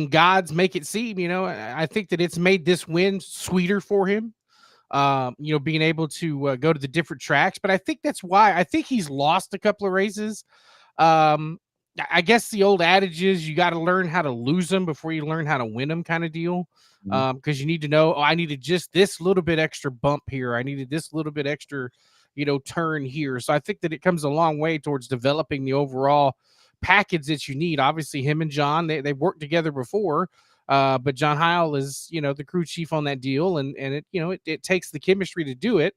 gods make it seem, I think that it's made this win sweeter for him, being able to go to the different tracks. But I think that's why I think he's lost a couple of races. I guess the old adage is you got to learn how to lose them before you learn how to win them, kind of deal. Because you need to know, oh, I needed just this little bit extra bump here. I needed this little bit extra, turn here. So I think that it comes a long way towards developing the overall package that you need. Obviously, him and John, they've worked together before. But John Heil is, the crew chief on that deal, and it takes the chemistry to do it.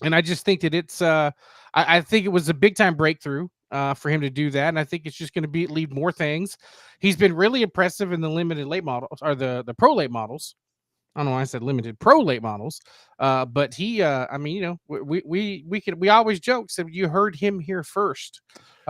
And I just think that it's I think it was a big time breakthrough for him to do that, and I think it's just going to lead more things. He's been really impressive in the limited late models, or the pro late models. I don't know why I said limited pro late models, but he, I mean, we always joke, so you heard him here first.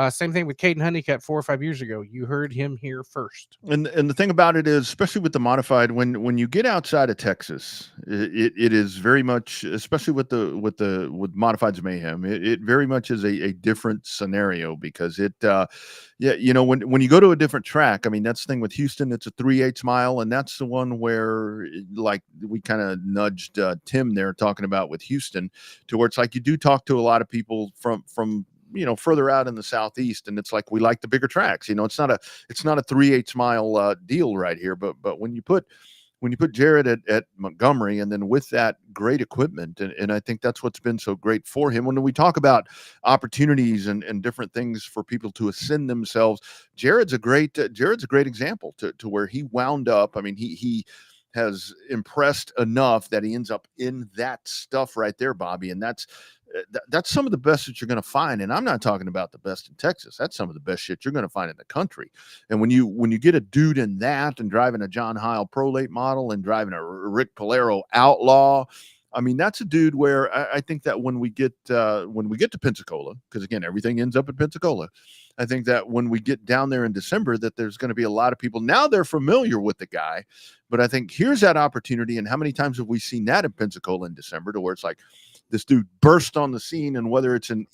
Same thing with Caden Honeycutt 4 or 5 years ago. You heard him here first. And the thing about it is, especially with the modified, when you get outside of Texas, it is very much, especially with modifieds mayhem, it very much is a different scenario, because when you go to a different track, I mean, that's the thing with Houston, it's a 3/8 mile, and that's the one where, like, we kind of nudged Tim there talking about with Houston, to where it's like you do talk to a lot of people from further out in the Southeast, and it's like, we like the bigger tracks. It's not a 3/8 mile deal right here, but when you put Jared at Montgomery, and then with that great equipment, and I think that's what's been so great for him. When we talk about opportunities and different things for people to ascend themselves, Jared's a great example to where he wound up. I mean, he has impressed enough that he ends up in that stuff right there, Bobby, and that's some of the best that you're going to find. And I'm not talking about the best in Texas. That's some of the best shit you're going to find in the country. And when you get a dude in that, and driving a John Heil Pro Late model, and driving a Rick Polero Outlaw, I mean, that's a dude where I think that when we get to Pensacola, because again, everything ends up in Pensacola, I think that when we get down there in December, that there's going to be a lot of people. Now they're familiar with the guy, but I think here's that opportunity. And how many times have we seen that in Pensacola in December, to where it's like, this dude burst on the scene, and whether it's in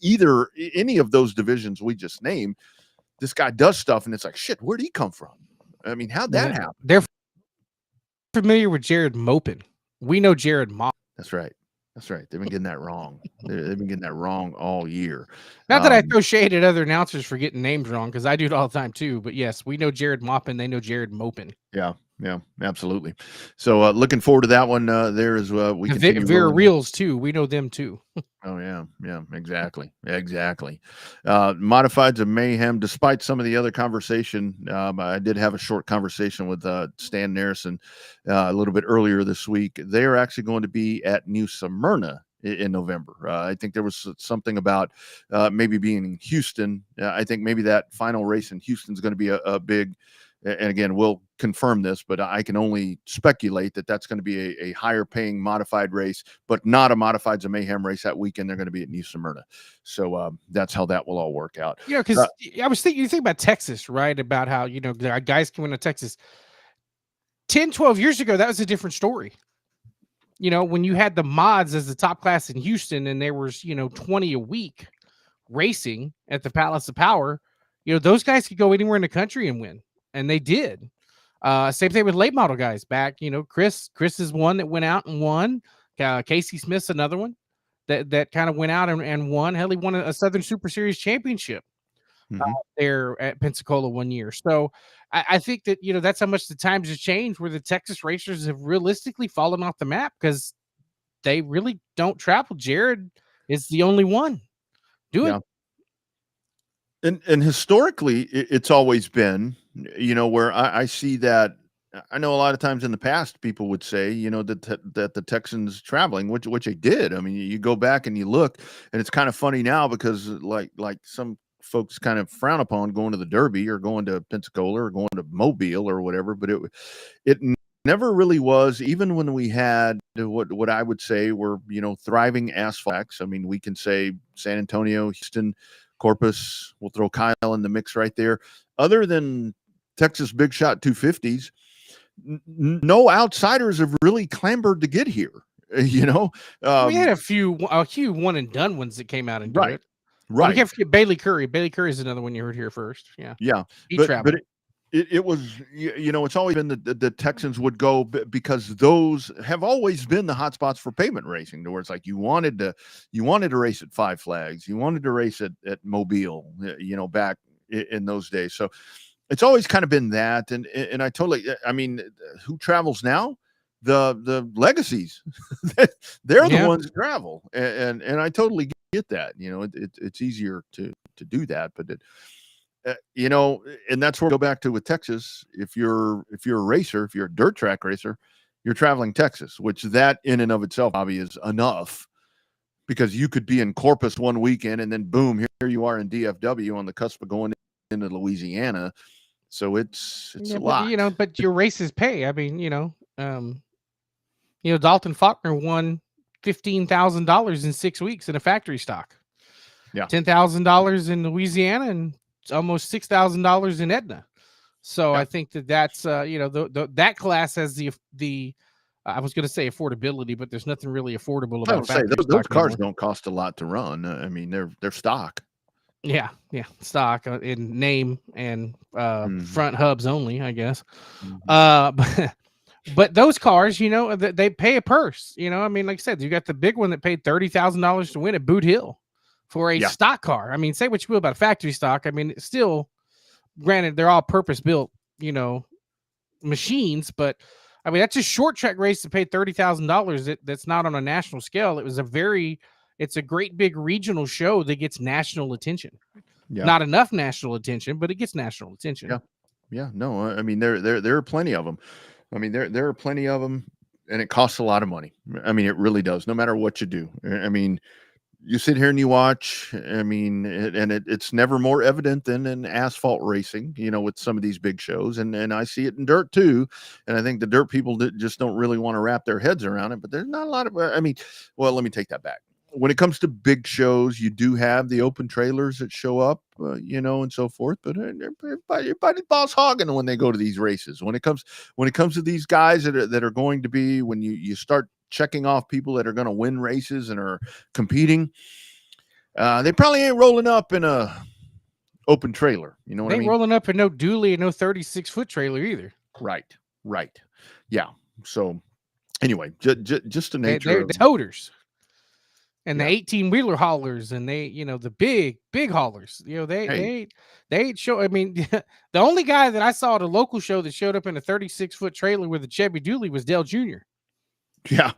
any of those divisions we just named, this guy does stuff, and it's like, shit, where'd he come from? I mean, how'd that happen? They're familiar with Jared Mopin. We know Jared Mop. That's right. They've been getting that wrong. They've been getting that wrong all year. Not that I throw shade at other announcers for getting names wrong, because I do it all the time too. But yes, we know Jared Mopin. They know Jared Mopin. Yeah, absolutely. So looking forward to that one. There is we continue. Vera Reels too. We know them too. Oh yeah, exactly. Modifieds of mayhem. Despite some of the other conversation, I did have a short conversation with Stan Narrison a little bit earlier this week. They are actually going to be at New Smyrna in November. I think there was something about maybe being in Houston. I think maybe that final race in Houston is going to be a big. And again, we'll confirm this, but I can only speculate that that's going to be a higher paying modified race, but not a modifieds of mayhem race that weekend. They're going to be at New Smyrna. So that's how that will all work out. Because I was thinking, you think about Texas, right? About how, guys coming to Texas 10, 12 years ago, that was a different story. When you had the mods as the top class in Houston, and there was, 20 a week racing at the Palace of Power, those guys could go anywhere in the country and win. And they did. Same thing with late model guys back. Chris is one that went out and won. Casey Smith's another one that kind of went out and won. Hell, he won a Southern Super Series championship there at Pensacola one year. So I think that, that's how much the times have changed, where the Texas racers have realistically fallen off the map because they really don't travel. Jared is the only one doing it. And historically, it's always been, where I see that. I know a lot of times in the past, people would say, that the Texans traveling, which they did. I mean, you go back and you look, and it's kind of funny now, because like some folks kind of frown upon going to the Derby, or going to Pensacola, or going to Mobile, or whatever. But it never really was, even when we had what I would say were, thriving asphalts. I mean, we can say San Antonio, Houston, Corpus, we'll throw Kyle in the mix right there. Other than Texas Big Shot 250s, no outsiders have really clambered to get here. We had a few one and done ones that came out and did it. Right. We can't forget Bailey Curry. Bailey Curry is another one you heard here first. Yeah. He traveled. But it was, it's always been the Texans would go, because those have always been the hot spots for pavement racing, where it's like you wanted to race at Five Flags, you wanted to race at Mobile, back in those days. So it's always kind of been that. And I totally, I mean, who travels now? The legacies. They're the ones that travel. And I totally get that. You know, it's easier to do that, but you know, and that's where we go back to with Texas. If you're a racer, if you're a dirt track racer, you're traveling Texas, which that in and of itself probably is enough, because you could be in Corpus one weekend and then boom, here you are in DFW on the cusp of going into Louisiana. So it's a lot. You know, but your races pay. I mean, Dalton Faulkner won $15,000 in 6 weeks in a factory stock. Yeah, $10,000 in Louisiana and almost $6,000 in Edna. So I think that's that class has the I was going to say affordability, but there's nothing really affordable about. Those cars don't cost a lot to run. I mean, they're stock. Yeah, stock in name and front hubs only, I guess. But those cars, you know, they pay a purse. You know, I mean, like I said, you got the big one that paid $30,000 to win at Boot Hill for a stock car. I mean, say what you will about factory stock. I mean, it's still, granted, they're all purpose built, you know, machines, but I mean, that's a short track race that paid $30,000. That's not on a national scale. It's a great big regional show that gets national attention. Yeah. Not enough national attention, but it gets national attention. Yeah. No, I mean, there are plenty of them. I mean, there are plenty of them, and it costs a lot of money. I mean, it really does, no matter what you do. I mean, you sit here and you watch, I mean, it's never more evident than in asphalt racing, you know, with some of these big shows. And I see it in dirt too. And I think the dirt people just don't really want to wrap their heads around it, but there's not a lot of, I mean, well, let me take that back. When it comes to big shows, you do have the open trailers that show up, you know, and so forth. But everybody's boss hogging when they go to these races. When it comes to these guys that are going to be, when you start checking off people that are going to win races and are competing, they probably ain't rolling up in a open trailer. You know what I mean? They ain't rolling up in no dually and no 36-foot trailer either. Right. Yeah. So anyway, just the nature of the toters. And the 18-wheeler haulers, and they, you know, the big haulers, you know, they ain't show. I mean, the only guy that I saw at a local show that showed up in a 36-foot trailer with a Chevy dually was Dale Jr. Yeah.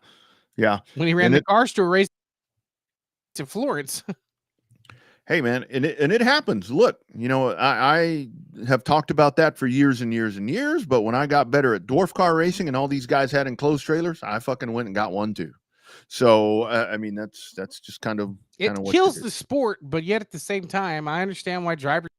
When he ran the car store race to Florence. Hey man, and it happens. Look, you know, I have talked about that for years and years and years, but when I got better at dwarf car racing and all these guys had enclosed trailers, I fucking went and got one too. So I mean, that's just kind of what kills the sport, but yet at the same time, I understand why drivers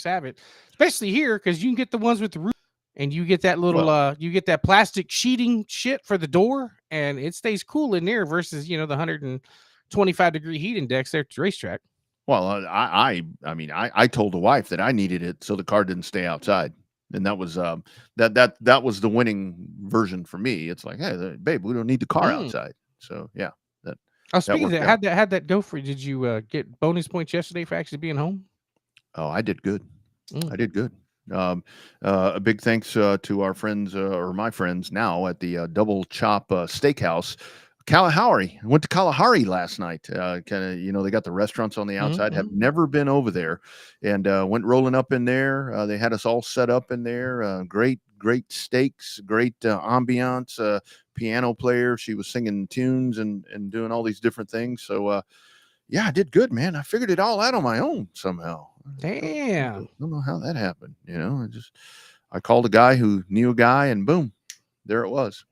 have it, especially here, because you can get the ones with the roof, and you get that little you get that plastic sheeting shit for the door, and it stays cool in there versus, you know, the 125-degree heat index there at the racetrack. Well, I mean, I told the wife that I needed it so the car didn't stay outside. And that was that was the winning version for me. It's like, hey, babe, we don't need the car outside. So yeah. Speaking of that, how'd that go for you? Did you get bonus points yesterday for actually being home? Oh, I did good. I did good. A big thanks to our friends or my friends now at the Double Chop Steakhouse. Kalahari. I went to Kalahari last night. Kind of, you know, they got the restaurants on the outside. Have never been over there, and went rolling up in there. They had us all set up in there. Great steaks, great ambiance. Piano player. She was singing tunes and doing all these different things. So yeah, I did good, man. I figured it all out on my own somehow. Damn. I don't know how that happened. You know, I called a guy who knew a guy, and boom, there it was.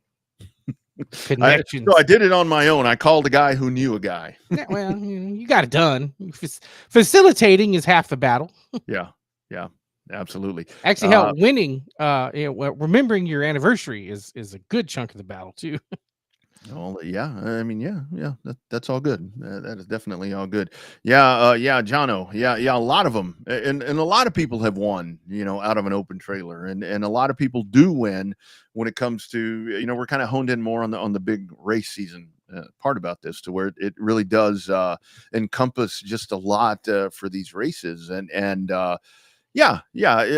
Connections. So I did it on my own. I called a guy who knew a guy. Yeah, well, you got it done. Facilitating is half the battle. Yeah, absolutely. Actually, winning, remembering your anniversary is a good chunk of the battle too. Well, yeah. I mean, yeah. That's all good. That is definitely all good. Yeah, Jono. Yeah. A lot of them, and a lot of people have won, you know, out of an open trailer, and a lot of people do win when it comes to, you know, we're kind of honed in more on the big race season part about this, to where it really does encompass just a lot for these races, and yeah.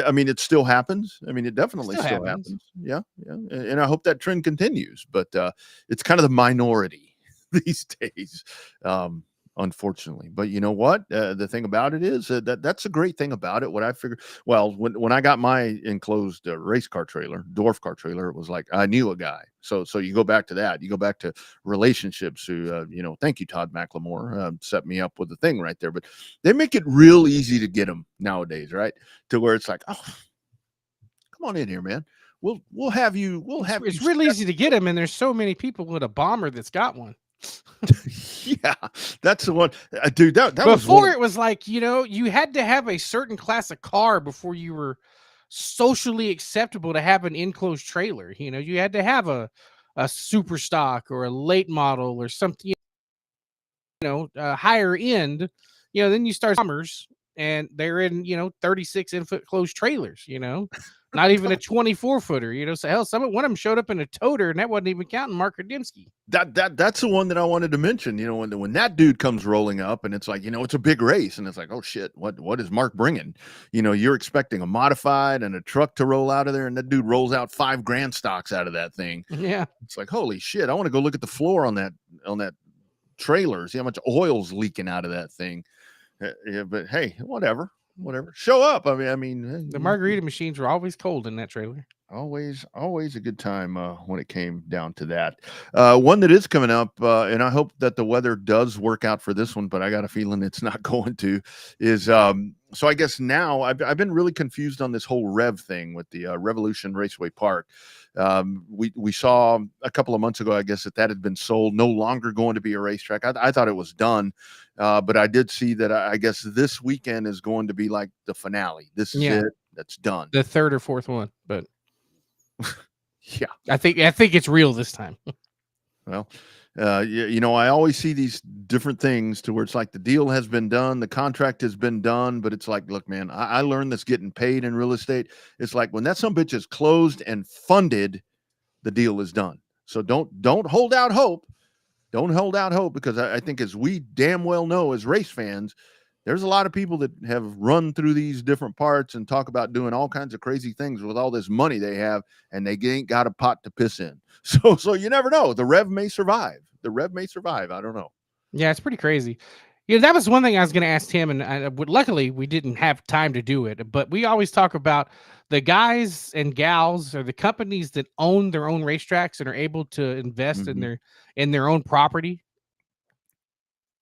I mean, it still happens. I mean, it definitely still happens. Yeah. And I hope that trend continues, but it's kind of the minority these days. unfortunately. But you know what? The thing about it is that's a great thing about it. What I figured, well, when I got my enclosed race car trailer, dwarf car trailer, it was like I knew a guy. So you go back to that. You go back to relationships. Who thank you, Todd McLemore, set me up with the thing right there. But they make it real easy to get them nowadays, right? To where it's like, oh, come on in here, man. We'll have you. It's really easy to get them, and there's so many people with a bomber that's got one. Yeah, that's the one, dude. That Before was it was like, you had to have a certain class of car before you were socially acceptable to have an enclosed trailer. You had to have a super stock or a late model or something, higher end. Then you start bombers, and they're in 36 infoot closed trailers. Not even a 24-footer. So hell, one of them showed up in a toter, and that wasn't even counting Mark Radimski. That's the one that I wanted to mention. When that dude comes rolling up, and it's like, it's a big race, and it's like, oh shit, what is Mark bringing? You're expecting a modified and a truck to roll out of there, and that dude rolls out 5 grand stocks out of that thing. Yeah, it's like, holy shit, I want to go look at the floor on that trailer, see how much oil's leaking out of that thing. Yeah, but hey, whatever. Show up. I mean, the margarita machines were always cold in that trailer. Always a good time when it came down to that. One that is coming up, and I hope that the weather does work out for this one, but I got a feeling it's not going to, is so I guess now I've been really confused on this whole Rev thing with the Revolution Raceway Park. We saw a couple of months ago, I guess, that had been sold, no longer going to be a racetrack. I thought it was done, but I did see that I guess this weekend is going to be like the finale. This is it. That's done. The third or fourth one, but yeah, I think it's real this time. Well, I always see these different things to where it's like the deal has been done, the contract has been done, but it's like, look, man, I learned this getting paid in real estate. It's like when that sumbitch is closed and funded, the deal is done. So don't hold out hope. Don't hold out hope, because I think, as we damn well know as race fans, there's a lot of people that have run through these different parts and talk about doing all kinds of crazy things with all this money they have, and they ain't got a pot to piss in. So you never know. The Rev may survive. I don't know. Yeah, it's pretty crazy. That was one thing I was going to ask Tim, and luckily we didn't have time to do it. But we always talk about the guys and gals, or the companies that own their own racetracks and are able to invest in their own property.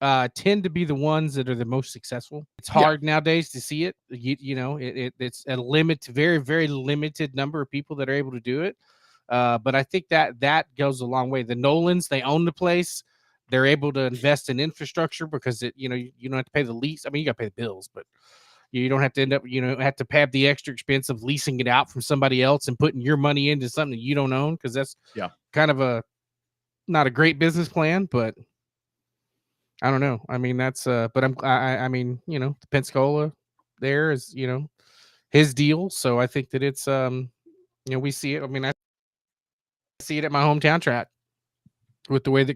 Tend to be the ones that are the most successful. It's hard nowadays to see it. It's a very, very limited number of people that are able to do it. But I think that goes a long way. The Nolans, they own the place. They're able to invest in infrastructure because you don't have to pay the lease. I mean, you got to pay the bills, but you don't have to end up, have to have the extra expense of leasing it out from somebody else and putting your money into something that you don't own, because that's kind of not a great business plan, but I don't know. I mean, that's but I mean, the Pensacola there is, his deal. So I think that it's we see it. I mean, I see it at my hometown track with the way that.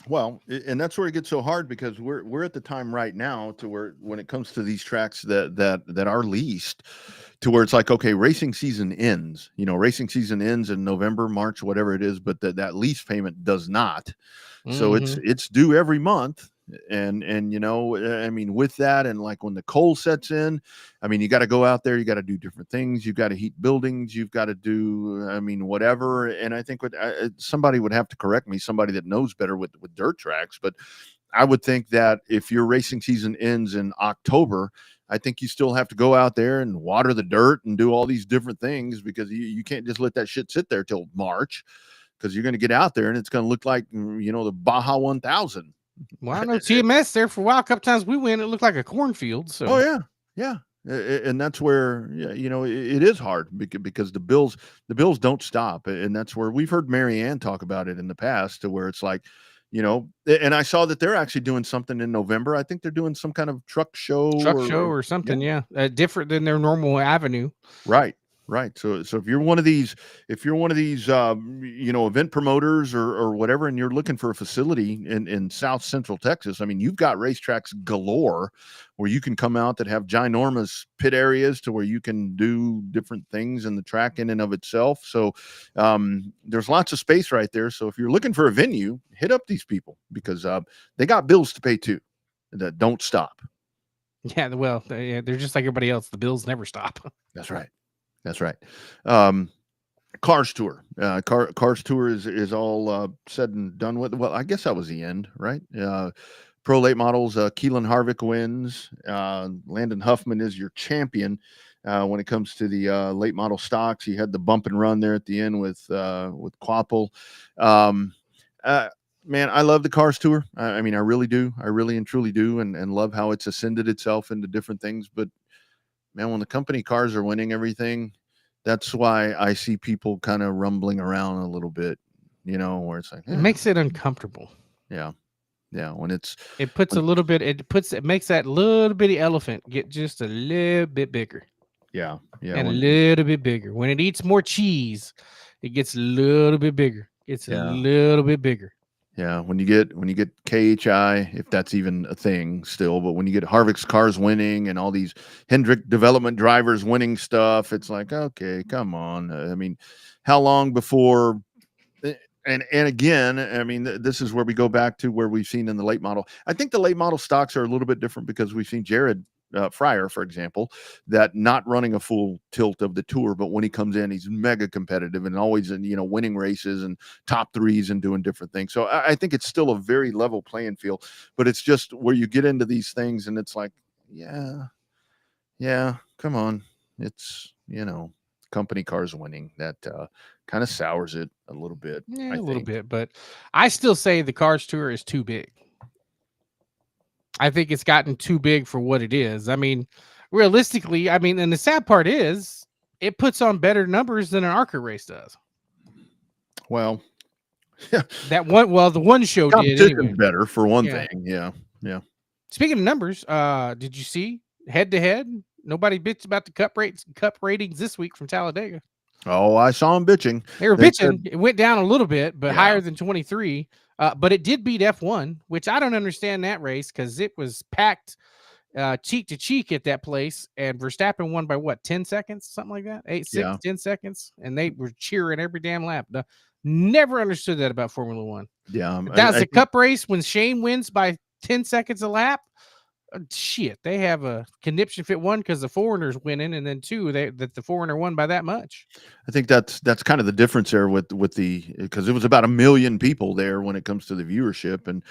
Well, and that's where it gets so hard, because we're at the time right now to where, when it comes to these tracks that are leased, to where it's like, okay, racing season ends. Racing season ends in November, March, whatever it is, but that lease payment does not. So it's due every month. And I mean, with that, and like when the cold sets in, I mean, you got to go out there, you got to do different things, you've got to heat buildings, you've got to do, I mean, whatever. And I think somebody would have to correct me, somebody that knows better with dirt tracks, but I would think that if your racing season ends in October, I think you still have to go out there and water the dirt and do all these different things, because you can't just let that shit sit there till March, because you're going to get out there and it's going to look like, the Baja 1000. Well, I know TMS there for a while. A couple times we went, it looked like a cornfield. So, oh yeah, and that's where it is hard, because the bills don't stop, and that's where we've heard Marianne talk about it in the past, to where it's like, and I saw that they're actually doing something in November. I think they're doing some kind of truck show or something. Yeah, different than their normal avenue. Right. Right. So if you're one of these, event promoters or whatever, and you're looking for a facility in South Central Texas, I mean, you've got racetracks galore where you can come out that have ginormous pit areas to where you can do different things in the track in and of itself. So there's lots of space right there. So if you're looking for a venue, hit up these people because they got bills to pay too that don't stop. Yeah, well, they're just like everybody else. The bills never stop. That's right. That's right. Cars Tour. Cars Tour is all said and done with. Well, I guess that was the end, right? Pro late models. Keelan Harvick wins. Landon Huffman is your champion when it comes to the late model stocks. He had the bump and run there at the end with Quapple. Man, I love the Cars Tour. I mean, I really do. I really and truly do, and love how it's ascended itself into different things. But man, when the company cars are winning everything, that's why I see people kind of rumbling around a little bit, where it's like, It makes it uncomfortable. Yeah. When it makes that little bitty elephant get just a little bit bigger. Yeah. And a little bit bigger. When it eats more cheese, it gets a little bit bigger. It's a little bit bigger. Yeah, when you get KHI, if that's even a thing still, but when you get Harvick's cars winning and all these Hendrick development drivers winning stuff, it's like, okay, come on. I mean, how long before? And again, I mean, this is where we go back to where we've seen in the late model. I think the late model stocks are a little bit different because we've seen Jared Fryer, for example, that not running a full tilt of the tour, but when he comes in, he's mega competitive and always winning races and top threes and doing different things. So I think it's still a very level playing field, but it's just where you get into these things and it's like, yeah, come on. It's, company cars winning that kind of sours it a little bit. Yeah, a little bit, but I still say the Cars Tour is too big. I think it's gotten too big for what it is. I mean, realistically, and the sad part is it puts on better numbers than an ARCA race does. Well, the one show did anyway. Better for one thing. Yeah. Speaking of numbers, did you see head to head? Nobody bitched about the cup ratings this week from Talladega. Oh, I saw them bitching. They were bitching. It went down a little bit, but higher than 23. But it did beat F1, which I don't understand that race because it was packed cheek to cheek at that place. And Verstappen won by 10 seconds, something like that? 10 seconds. And they were cheering every damn lap. Never understood that about Formula One. Yeah. That was a cup race when Shane wins by 10 seconds a lap. Shit, they have a conniption fit one because the foreigner's winning, and then two, that the foreigner won by that much. I think that's kind of the difference there with because it was about 1 million people there when it comes to the viewership, and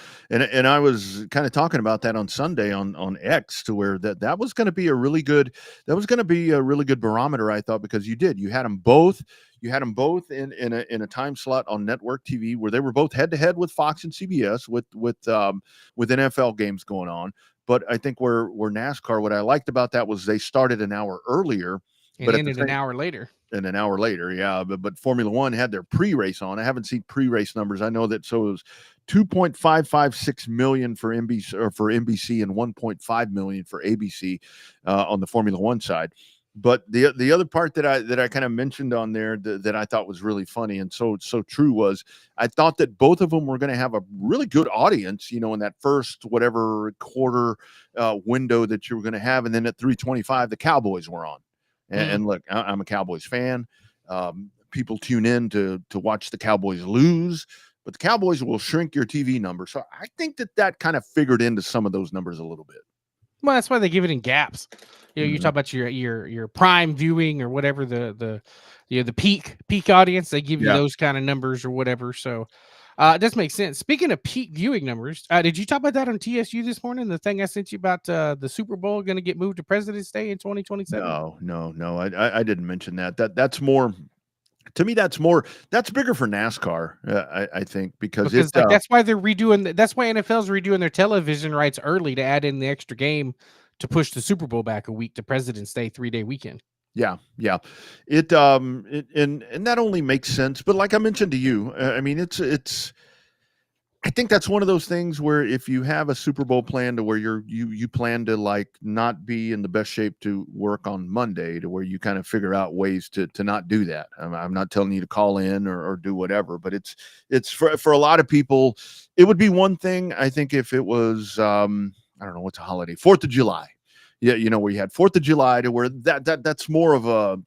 I was kind of talking about that on Sunday on X to where that was going to be a really good barometer, I thought, because you had them both. You had them both in a time slot on network TV where they were both head to head with Fox and CBS with NFL games going on. But I think where NASCAR, what I liked about that was they started an hour earlier, but ended an hour later. And an hour later, yeah. But Formula One had their pre-race on. I haven't seen pre-race numbers. I know that it was 2.556 million for NBC and 1.5 million for ABC on the Formula One side. But the other part that I kind of mentioned on there that I thought was really funny and so true was I thought that both of them were going to have a really good audience, in that first whatever quarter window that you were going to have, and then at 3:25 the Cowboys were on, and look, I'm a Cowboys fan. People tune in to watch the Cowboys lose, but the Cowboys will shrink your TV number. So I think that kind of figured into some of those numbers a little bit. Well, that's why they give it in gaps. You talk about your prime viewing or whatever the peak audience. They give you those kind of numbers or whatever. So it does make sense. Speaking of peak viewing numbers, did you talk about that on TSU this morning? The thing I sent you about the Super Bowl going to get moved to President's Day in 2027? No. I didn't mention that. That's more. To me, that's bigger for NASCAR, I think, because that's why they're redoing. That's why NFL's redoing their television rights early to add in the extra game to push the Super Bowl back a week to President's Day 3-day weekend. Yeah. It and that only makes sense. But like I mentioned to you, I mean, it's I think that's one of those things where if you have a Super Bowl plan to where you plan to like not be in the best shape to work on Monday, to where you kind of figure out ways to not do that. I'm not telling you to call in or do whatever, but it's for a lot of people, it would be one thing. I think if it was I don't know what's a holiday, 4th of July. Yeah, where you had 4th of July to where that's more of a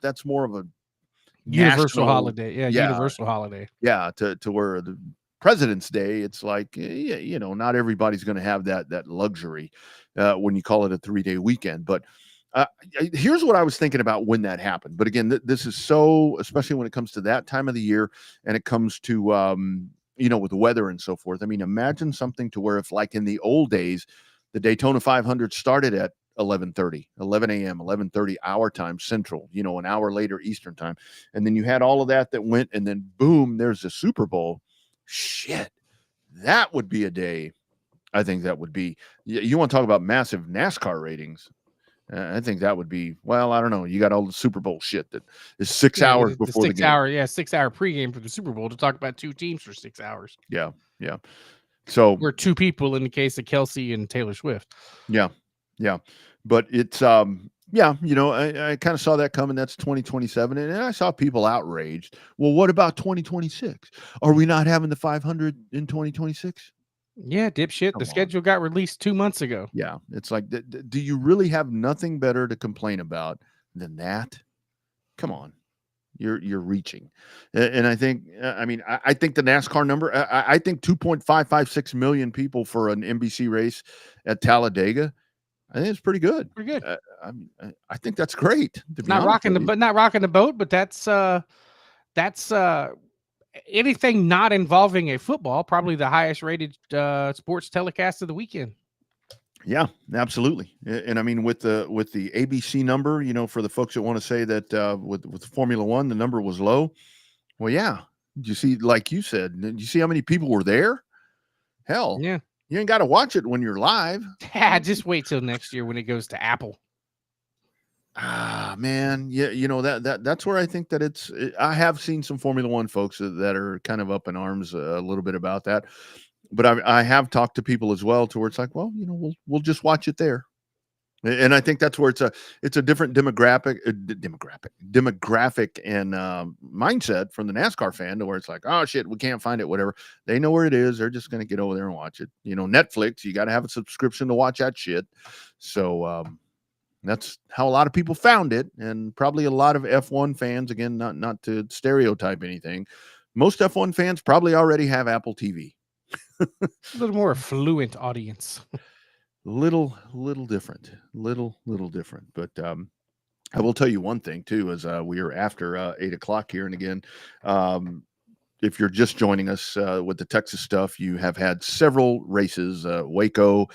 Universal national holiday. Yeah, yeah, universal holiday. yeah, to where the President's Day, it's like, not everybody's going to have that luxury when you call it a 3-day weekend. But here's what I was thinking about when that happened. But again, this is so, especially when it comes to that time of the year and it comes to, with the weather and so forth. I mean, imagine something to where if like in the old days, the Daytona 500 started at 11 a.m., 11:30 our time Central, an hour later Eastern time. And then you had all of that went, and then boom, there's the Super Bowl. Shit, that would be a day. I think that would be, you want to talk about massive NASCAR ratings. I think that would be, well, I don't know. You got all the Super Bowl shit that is 6 hours before the game. 6-hour pregame for the Super Bowl to talk about two teams for 6 hours. Yeah. So we're two people in the case of Kelsey and Taylor Swift. Yeah. But it's I kind of saw that coming. That's 2027. And I saw people outraged. Well, what about 2026? Are we not having the 500 in 2026? Yeah, dipshit. The schedule got released 2 months ago. Yeah. It's like, do you really have nothing better to complain about than that? Come on. You're reaching. And I think, I think the NASCAR number, I think 2.556 million people for an NBC race at Talladega. I think it's pretty good. Pretty good. I think that's great. Not rocking the boat, but that's anything not involving a football, probably the highest rated sports telecast of the weekend. Yeah, absolutely. And I mean, with the ABC number, for the folks that want to say that with Formula One, the number was low. Well, yeah. You see, like you said, did you see how many people were there? Hell, yeah. You ain't got to watch it when you're live. Yeah, just wait till next year when it goes to Apple. Ah, man. Yeah, that's where I think that I have seen some Formula One folks that are kind of up in arms a little bit about that. But I have talked to people as well to where it's like, well, we'll just watch it there. And I think that's where it's a different demographic and mindset from the NASCAR fan to where it's like, oh shit, we can't find it, whatever. They know where it is. They're just going to get over there and watch it. Netflix, you got to have a subscription to watch that shit. So that's how a lot of people found it. And probably a lot of F1 fans, again, not to stereotype anything, most F1 fans probably already have Apple TV. A little more affluent audience. little different, but I will tell you one thing too, as we are after 8 o'clock here. And again, if you're just joining us with the Texas stuff, you have had several races, Waco,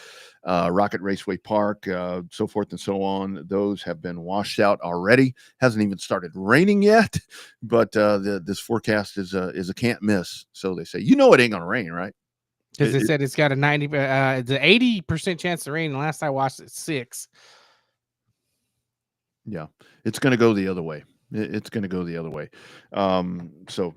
Rocket Raceway Park, so forth and so on. Those have been washed out already. Hasn't even started raining yet, but this forecast is a can't miss. So they say, it ain't gonna rain, right? Because they said it's got a 80% chance of rain. And last I watched it, 6. Yeah, it's going to go the other way. It's going to go the other way. So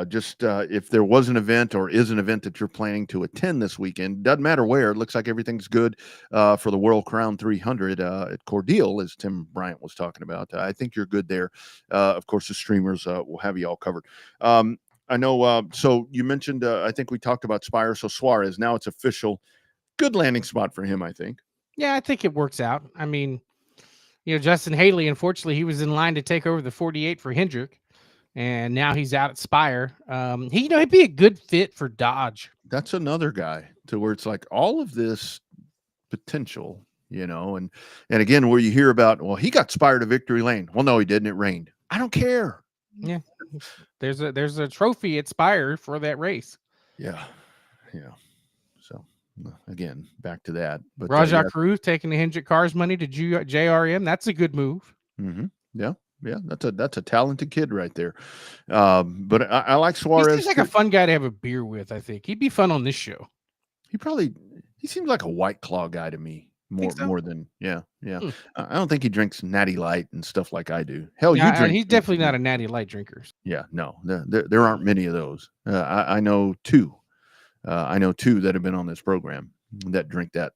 just if there was an event or is an event that you're planning to attend this weekend, doesn't matter where. It looks like everything's good for the World Crown 300 at Cordele, as Tim Bryant was talking about. I think you're good there. Of course, the streamers will have you all covered. I know. So you mentioned, I think we talked about Spire. So Suarez, now it's official. Good landing spot for him, I think. Yeah, I think it works out. I mean, Justin Haley, unfortunately, he was in line to take over the 48 for Hendrick, and now he's out at Spire. He'd be a good fit for Dodge. That's another guy to where it's like all of this potential, and again, where you hear about, well, he got Spire to victory lane. Well, no, he didn't. It rained. I don't care. Yeah. There's a trophy at Spire for that race. Yeah. So again, back to that. But Rajah Cruz taking the Hendrick Cars money to JRM. That's a good move. Mm-hmm. Yeah. That's a talented kid right there. But I like Suarez. He's like a fun guy to have a beer with. I think he'd be fun on this show. He seems like a White Claw guy to me. More than I don't think he drinks Natty Light and stuff like I do. Hell, you drink. He's definitely not a Natty Light drinker. Yeah, no, there aren't many of those. I know 2 I know 2 that have been on this program that drink that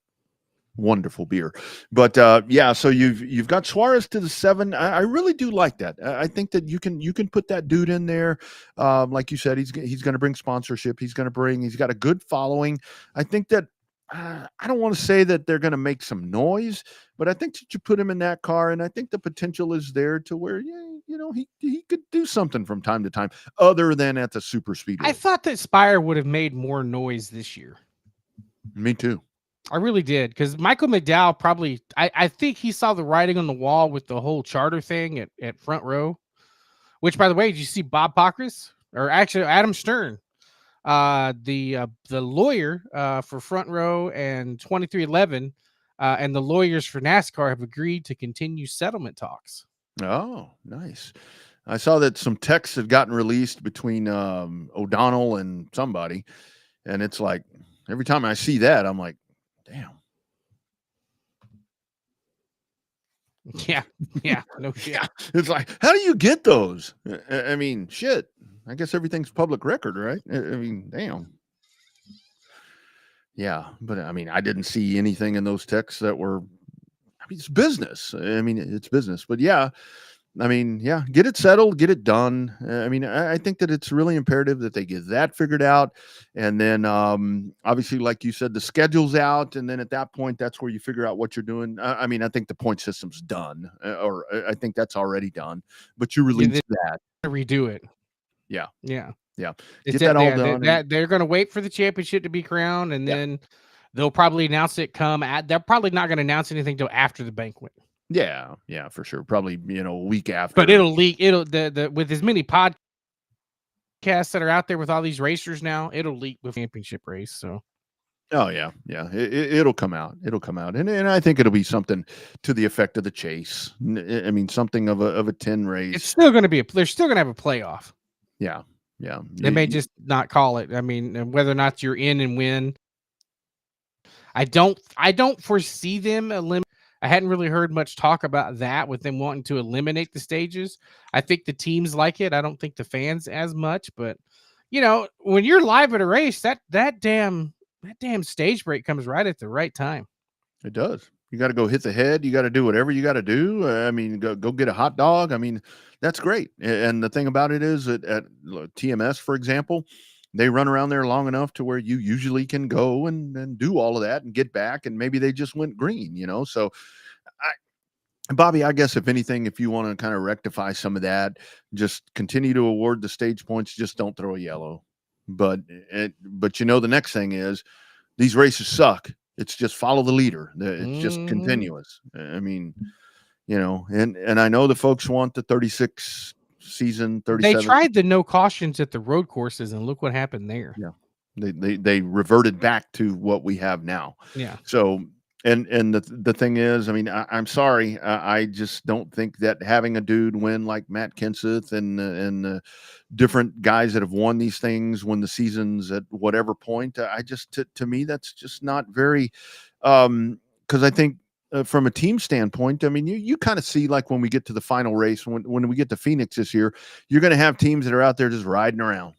wonderful beer. But yeah, so you've got Suarez to the 7. I really do like that. I think that you can put that dude in there. Like you said, he's going to bring sponsorship. He's got a good following. I think that I don't want to say that they're going to make some noise, but I think that you put him in that car, and I think the potential is there to where he could do something from time to time, other than at the super speedway. I thought that Spire would have made more noise this year. Me too. I really did, because Michael McDowell probably, I think he saw the writing on the wall with the whole charter thing at Front Row, which, by the way, did you see Bob Pockris, or actually Adam Stern, the lawyer for Front Row and 2311, and the lawyers for NASCAR have agreed to continue settlement talks. Oh, nice. I saw that some texts had gotten released between O'Donnell and somebody, and it's like every time I see that, I'm like, damn. Yeah, no shit. Yeah, it's like, how do you get those? I mean, shit. I guess everything's public record, right? I mean, damn. Yeah, but I mean, I didn't see anything in those texts that were. I mean, it's business. I mean, it's business. But yeah, I mean, yeah, get it settled, get it done. I mean, I think that it's really imperative that they get that figured out. And then obviously, like you said, the schedule's out. And then at that point, that's where you figure out what you're doing. I mean, I think the point system's done, or I think that's already done. But you release that. Redo it. Yeah. Yeah. Yeah. It's Get that all done. They're going to wait for the championship to be crowned, and then they'll probably announce it they're probably not going to announce anything till after the banquet. Yeah, for sure. Probably, a week after. But it'll leak. With as many podcasts that are out there with all these racers now, it'll leak with championship race. So. Oh yeah. It'll come out. And I think it'll be something to the effect of the chase. I mean, something of a 10 race. It's still going to be they're still going to have a playoff. Yeah. They may just not call it. I mean, whether or not you're in and win. I don't foresee them eliminating. I hadn't really heard much talk about that with them wanting to eliminate the stages. I think the teams like it. I don't think the fans as much, but when you're live at a race, that damn stage break comes right at the right time. It does. You got to go hit the head. You got to do whatever you got to do. I mean, go get a hot dog. I mean, that's great. And the thing about it is that at TMS, for example, they run around there long enough to where you usually can go and do all of that and get back. And maybe they just went green, So Bobby, I guess if anything, if you want to kind of rectify some of that, just continue to award the stage points. Just don't throw a yellow. But the next thing is these races suck. It's just follow the leader. It's just continuous. I mean, and I know the folks want the 36 season, 37. They tried the no cautions at the road courses, and look what happened there. Yeah, they reverted back to what we have now. Yeah. So and the thing is, I mean, I'm sorry, I just don't think that having a dude win like Matt Kenseth and different guys that have won these things when the season's at whatever point, to me that's just not very, because I think from a team standpoint, I mean, you kind of see like when we get to the final race, when we get to Phoenix this year, you're going to have teams that are out there just riding around.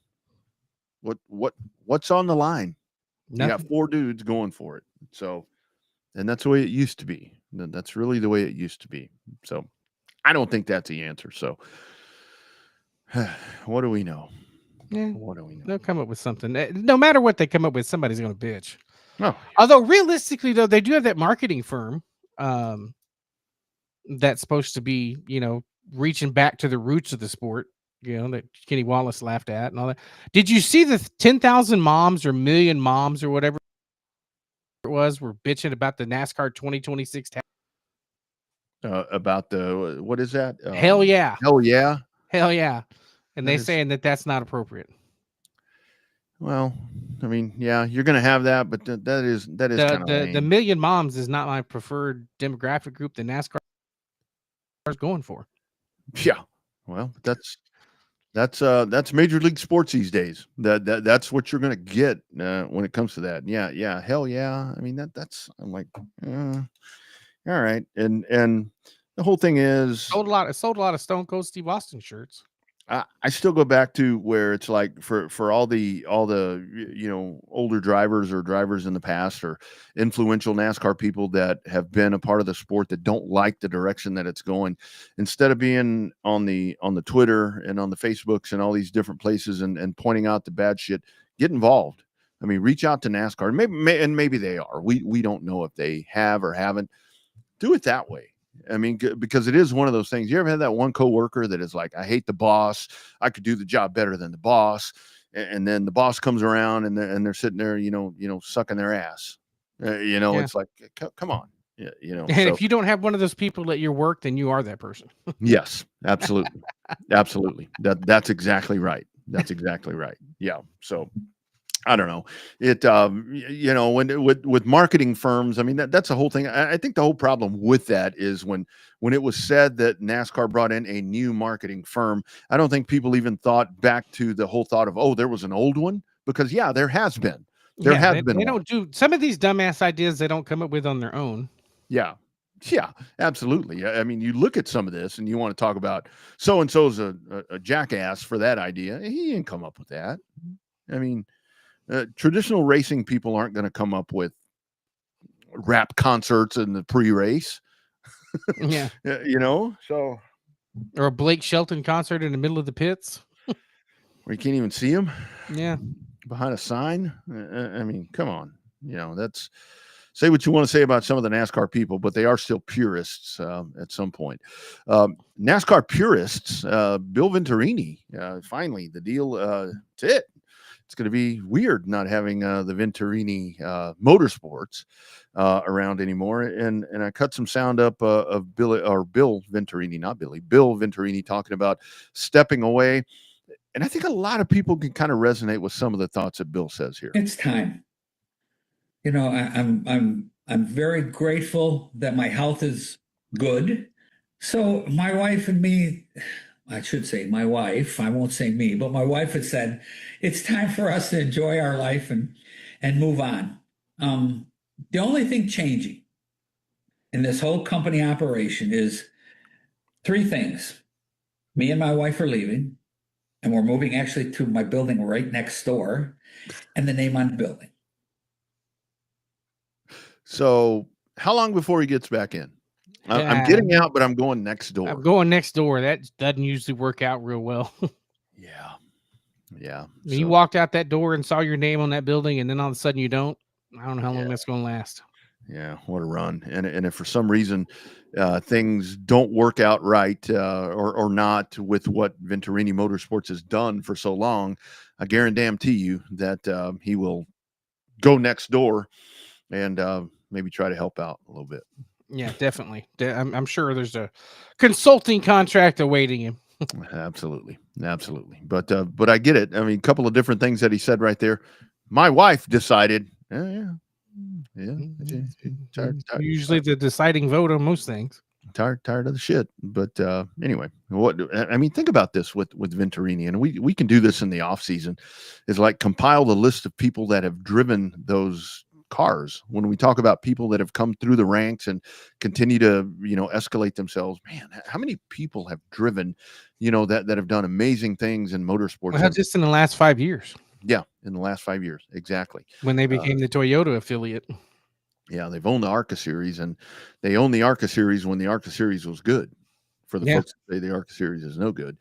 What's on the line? Nothing. You got 4 dudes going for it. So. And that's the way it used to be. That's really the way it used to be. So I don't think that's the answer. So what do we know? Yeah. What do we know? They'll come up with something. No matter what they come up with, somebody's going to bitch. Oh. Although realistically, though, they do have that marketing firm that's supposed to be, reaching back to the roots of the sport, that Kenny Wallace laughed at and all that. Did you see the 10,000 moms or million moms or whatever were bitching about the NASCAR 2026 about the what is that? Hell yeah. And they saying that that's not appropriate. Well, I mean, yeah, you're going to have that, but that is kind of the million moms is not my preferred demographic group that NASCAR is going for. Yeah, well, that's Major League Sports these days. That's what you're going to get when it comes to that. Yeah, hell yeah. I mean that's I'm like, all right. And the whole thing is sold a lot of Stone Cold Steve Austin shirts. I still go back to where it's like for all the older drivers or drivers in the past or influential NASCAR people that have been a part of the sport that don't like the direction that it's going, instead of being on the Twitter and on the Facebooks and all these different places and pointing out the bad shit, get involved. I mean, reach out to NASCAR. Maybe they are. We don't know if they have or haven't. Do it that way. I mean, because it is one of those things. You ever had that one coworker that is like, I hate the boss. I could do the job better than the boss. And then the boss comes around and they're sitting there, sucking their ass. Yeah. It's like, come on. Yeah, And so, if you don't have one of those people at your work, then you are that person. yes, absolutely. Absolutely. That's exactly right. That's exactly right. Yeah. So I don't know. It, when with marketing firms, I mean, that's the whole thing. I think the whole problem with that is when it was said that NASCAR brought in a new marketing firm, I don't think people even thought back to the whole thought of, oh, there was an old one, because yeah, there has been. There has been. They don't do some of these dumbass ideas they don't come up with on their own. Yeah. Yeah, absolutely. I mean, you look at some of this and you want to talk about so-and-so's a jackass for that idea. He didn't come up with that. I mean, traditional racing people aren't going to come up with rap concerts in the pre-race. Yeah. So. Or a Blake Shelton concert in the middle of the pits. Where you can't even see him. Yeah. Behind a sign. I mean, come on. That's, say what you want to say about some of the NASCAR people, but they are still purists at some point. NASCAR purists, Bill Venturini, finally the deal, that's it. It's going to be weird not having the Venturini Motorsports around anymore. And I cut some sound up of Bill Venturini, not Billy, Bill Venturini talking about stepping away. And I think a lot of people can kind of resonate with some of the thoughts that Bill says here. It's time. I'm very grateful that my health is good. So my wife and me, I should say my wife, I won't say me, but my wife had said, it's time for us to enjoy our life and move on. The only thing changing in this whole company operation is three things. Me and my wife are leaving, and we're moving actually to my building right next door, and the name on the building. So how long before he gets back in? I'm getting out, but I'm going next door. I'm going next door. That doesn't usually work out real well. Yeah. You walked out that door and saw your name on that building, and then all of a sudden you don't. I don't know how long that's going to last. Yeah, what a run. And if for some reason things don't work out right or not with what Venturini Motorsports has done for so long, I guarantee you that he will go next door and maybe try to help out a little bit. Yeah, definitely. I'm sure there's a consulting contract awaiting him. Absolutely. But I get it. I mean, a couple of different things that he said right there. My wife decided, tired, Usually the deciding vote on most things. Tired of the shit. But anyway, think about this with Venturini, and we can do this in the off season, is like compile the list of people that have driven those cars. When we talk about people that have come through the ranks and continue to escalate themselves, man, how many people have driven that have done amazing things in motorsports? Well, just in the last 5 years. Yeah, in the last 5 years, exactly. When they became the Toyota affiliate. Yeah, they've owned the ARCA series, and they owned the ARCA series when the ARCA series was good. For the folks that say the ARCA series is no good.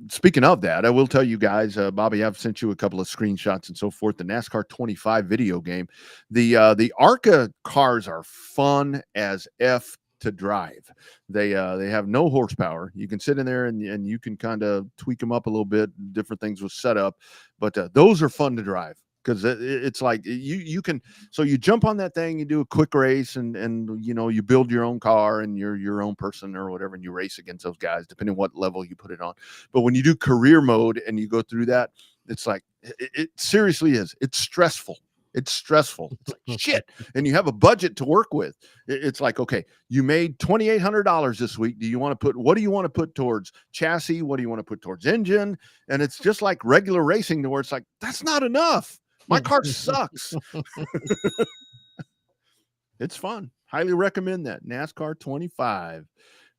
Speaking of that, I will tell you guys, Bobby, I've sent you a couple of screenshots and so forth. The NASCAR 25 video game, the ARCA cars are fun as F to drive. They have no horsepower. You can sit in there and you can kind of tweak them up a little bit, different things with setup, but those are fun to drive. Because it's like you can, so you jump on that thing, you do a quick race, and you build your own car and you're your own person or whatever, and you race against those guys, depending on what level you put it on. But when you do career mode and you go through that, it's like it seriously is. It's stressful. It's like shit, and you have a budget to work with. It's like, okay, you made $2,800 this week. What do you want to put towards chassis? What do you want to put towards engine? And it's just like regular racing, to where it's like, that's not enough. My car sucks. It's fun. Highly recommend that. NASCAR 25.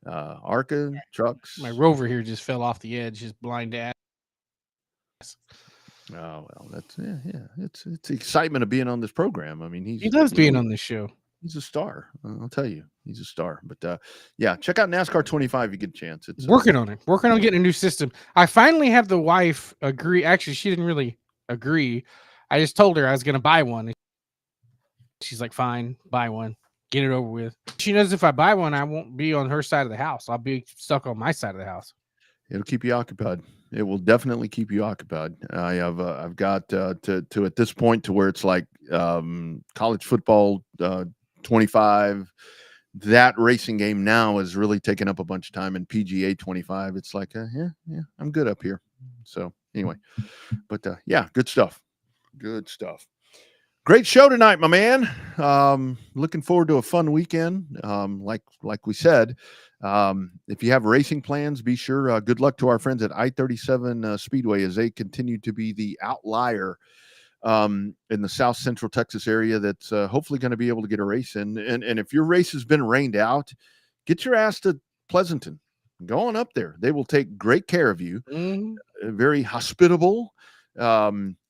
ARCA trucks. My Rover here just fell off the edge, just blind ass. Oh well, that's yeah. It's the excitement of being on this program. I mean, He loves being on this show. He's a star. I'll tell you, he's a star. But yeah, check out NASCAR 25 if you get a chance. It's Working on it. Working on getting a new system. I finally have the wife agree. Actually, she didn't really agree. I just told her I was going to buy one. She's like, fine, buy one. Get it over with. She knows if I buy one, I won't be on her side of the house. I'll be stuck on my side of the house. It'll keep you occupied. It will definitely keep you occupied. I've got to at this point to where it's like college football 25. That racing game now is really taking up a bunch of time. And PGA 25, it's like yeah, I'm good up here. So anyway, but yeah, good stuff. Good stuff. Great show tonight, my man. Looking forward to a fun weekend. Like we said, if you have racing plans, be sure. Good luck to our friends at I-37 Speedway as they continue to be the outlier in the South Central Texas area that's hopefully going to be able to get a race in. And if your race has been rained out, get your ass to Pleasanton. Go on up there. They will take great care of you. Very hospitable.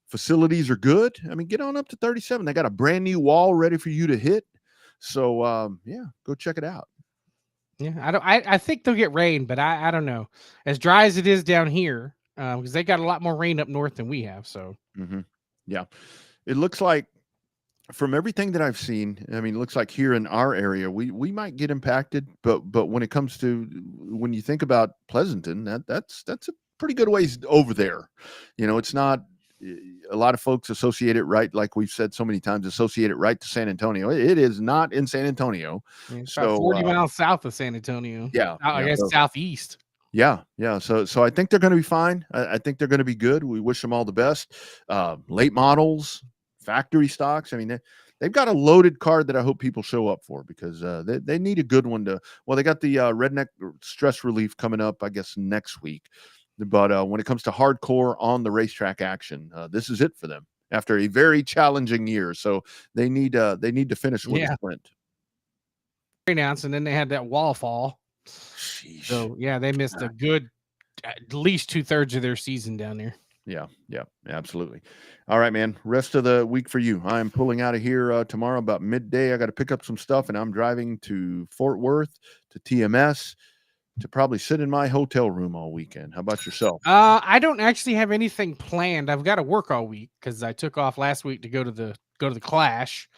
Facilities are good. I mean, get on up to 37. They got a brand new wall ready for you to hit. So yeah, go check it out. Yeah, I think they'll get rain, but I don't know. As dry as it is down here, because they got a lot more rain up north than we have. So yeah, it looks like from everything that I've seen, I mean, it looks like here in our area, we might get impacted, but when it comes to when you think about Pleasanton, that's a pretty good ways over there. You know, it's not. A lot of folks associate it right, like we've said so many times, associate it right to San Antonio. It is not in San Antonio. It's about 40 miles south of San Antonio. Yeah, I guess southeast. Yeah. So I think they're going to be fine. I think they're going to be good. We wish them all the best. Late models, factory stocks. I mean, they've got a loaded card that I hope people show up for because they need a good one to. Well, they got the redneck stress relief coming up, I guess, next week. But when it comes to hardcore on the racetrack action, this is it for them after a very challenging year. So they need to finish with a sprint. Announced, and then they had that wall fall. Sheesh. So yeah, they missed a good at least 2/3 of their season down there. Yeah, absolutely. All right, man. Rest of the week for you. I'm pulling out of here tomorrow about midday. I got to pick up some stuff, and I'm driving to Fort Worth to TMS. To probably sit in my hotel room all weekend. How about yourself? I don't actually have anything planned. I've got to work all week because I took off last week to go to the Clash.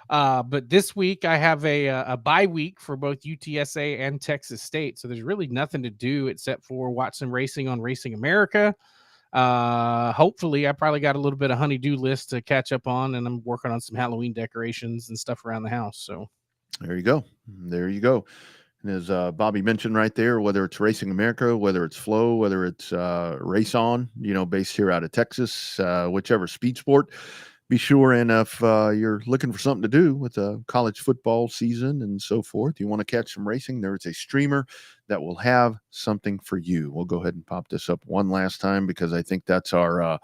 But this week I have a bye week for both UTSA and Texas State. So there's really nothing to do except for watch some racing on Racing America. Hopefully I probably got a little bit of honey-do list to catch up on, and I'm working on some Halloween decorations and stuff around the house. So there you go. And as Bobby mentioned right there, whether it's Racing America, whether it's Flow, whether it's Race On, based here out of Texas, whichever speed sport, be sure. And if you're looking for something to do with a college football season and so forth, you want to catch some racing, there is a streamer that will have something for you. We'll go ahead and pop this up one last time because I think that's our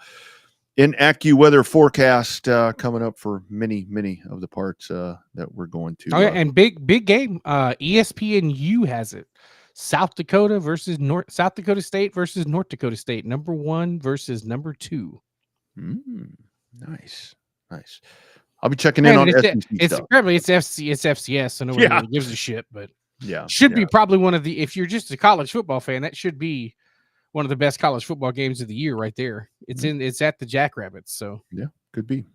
in AccuWeather forecast coming up for many of the parts that we're going to. Oh, yeah, and big game. ESPNU has it. South Dakota State versus North Dakota State. Number 1 versus number 2. Nice. I'll be checking in on SEC it's stuff. It's FCS, so nobody really gives a shit. But yeah, should be probably one of the. If you're just a college football fan, that should be one of the best college football games of the year right there. It's at the Jackrabbits. So yeah, could be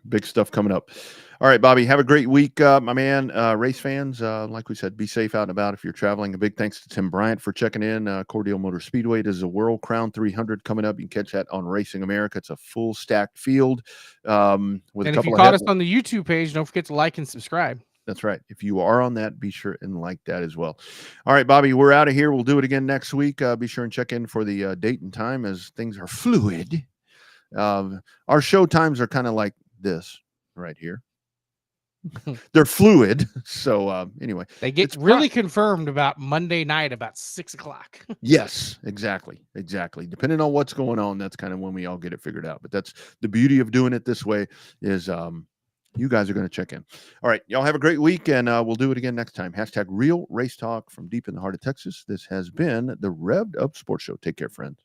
big stuff coming up. All right, Bobby, have a great week, my man. Race fans, like we said, be safe out and about if you're traveling. A big thanks to Tim Bryant for checking in. Cordele Motor Speedway does a World Crown 300 coming up. You can catch that on Racing America. It's a full stacked field. And if you caught us on the YouTube page, don't forget to like and subscribe. That's right. If you are on that, be sure and like that as well. All right, Bobby, we're out of here. We'll do it again next week. Be sure and check in for the date and time as things are fluid. Our show times are kind of like this right here. They're fluid. So anyway, they get really confirmed about Monday night about 6:00. Yes, exactly. Depending on what's going on, that's kind of when we all get it figured out. But that's the beauty of doing it this way is You guys are going to check in. All right. Y'all have a great week, and we'll do it again next time. # Real Race Talk from deep in the heart of Texas. This has been the Revved Up Sports Show. Take care, friends.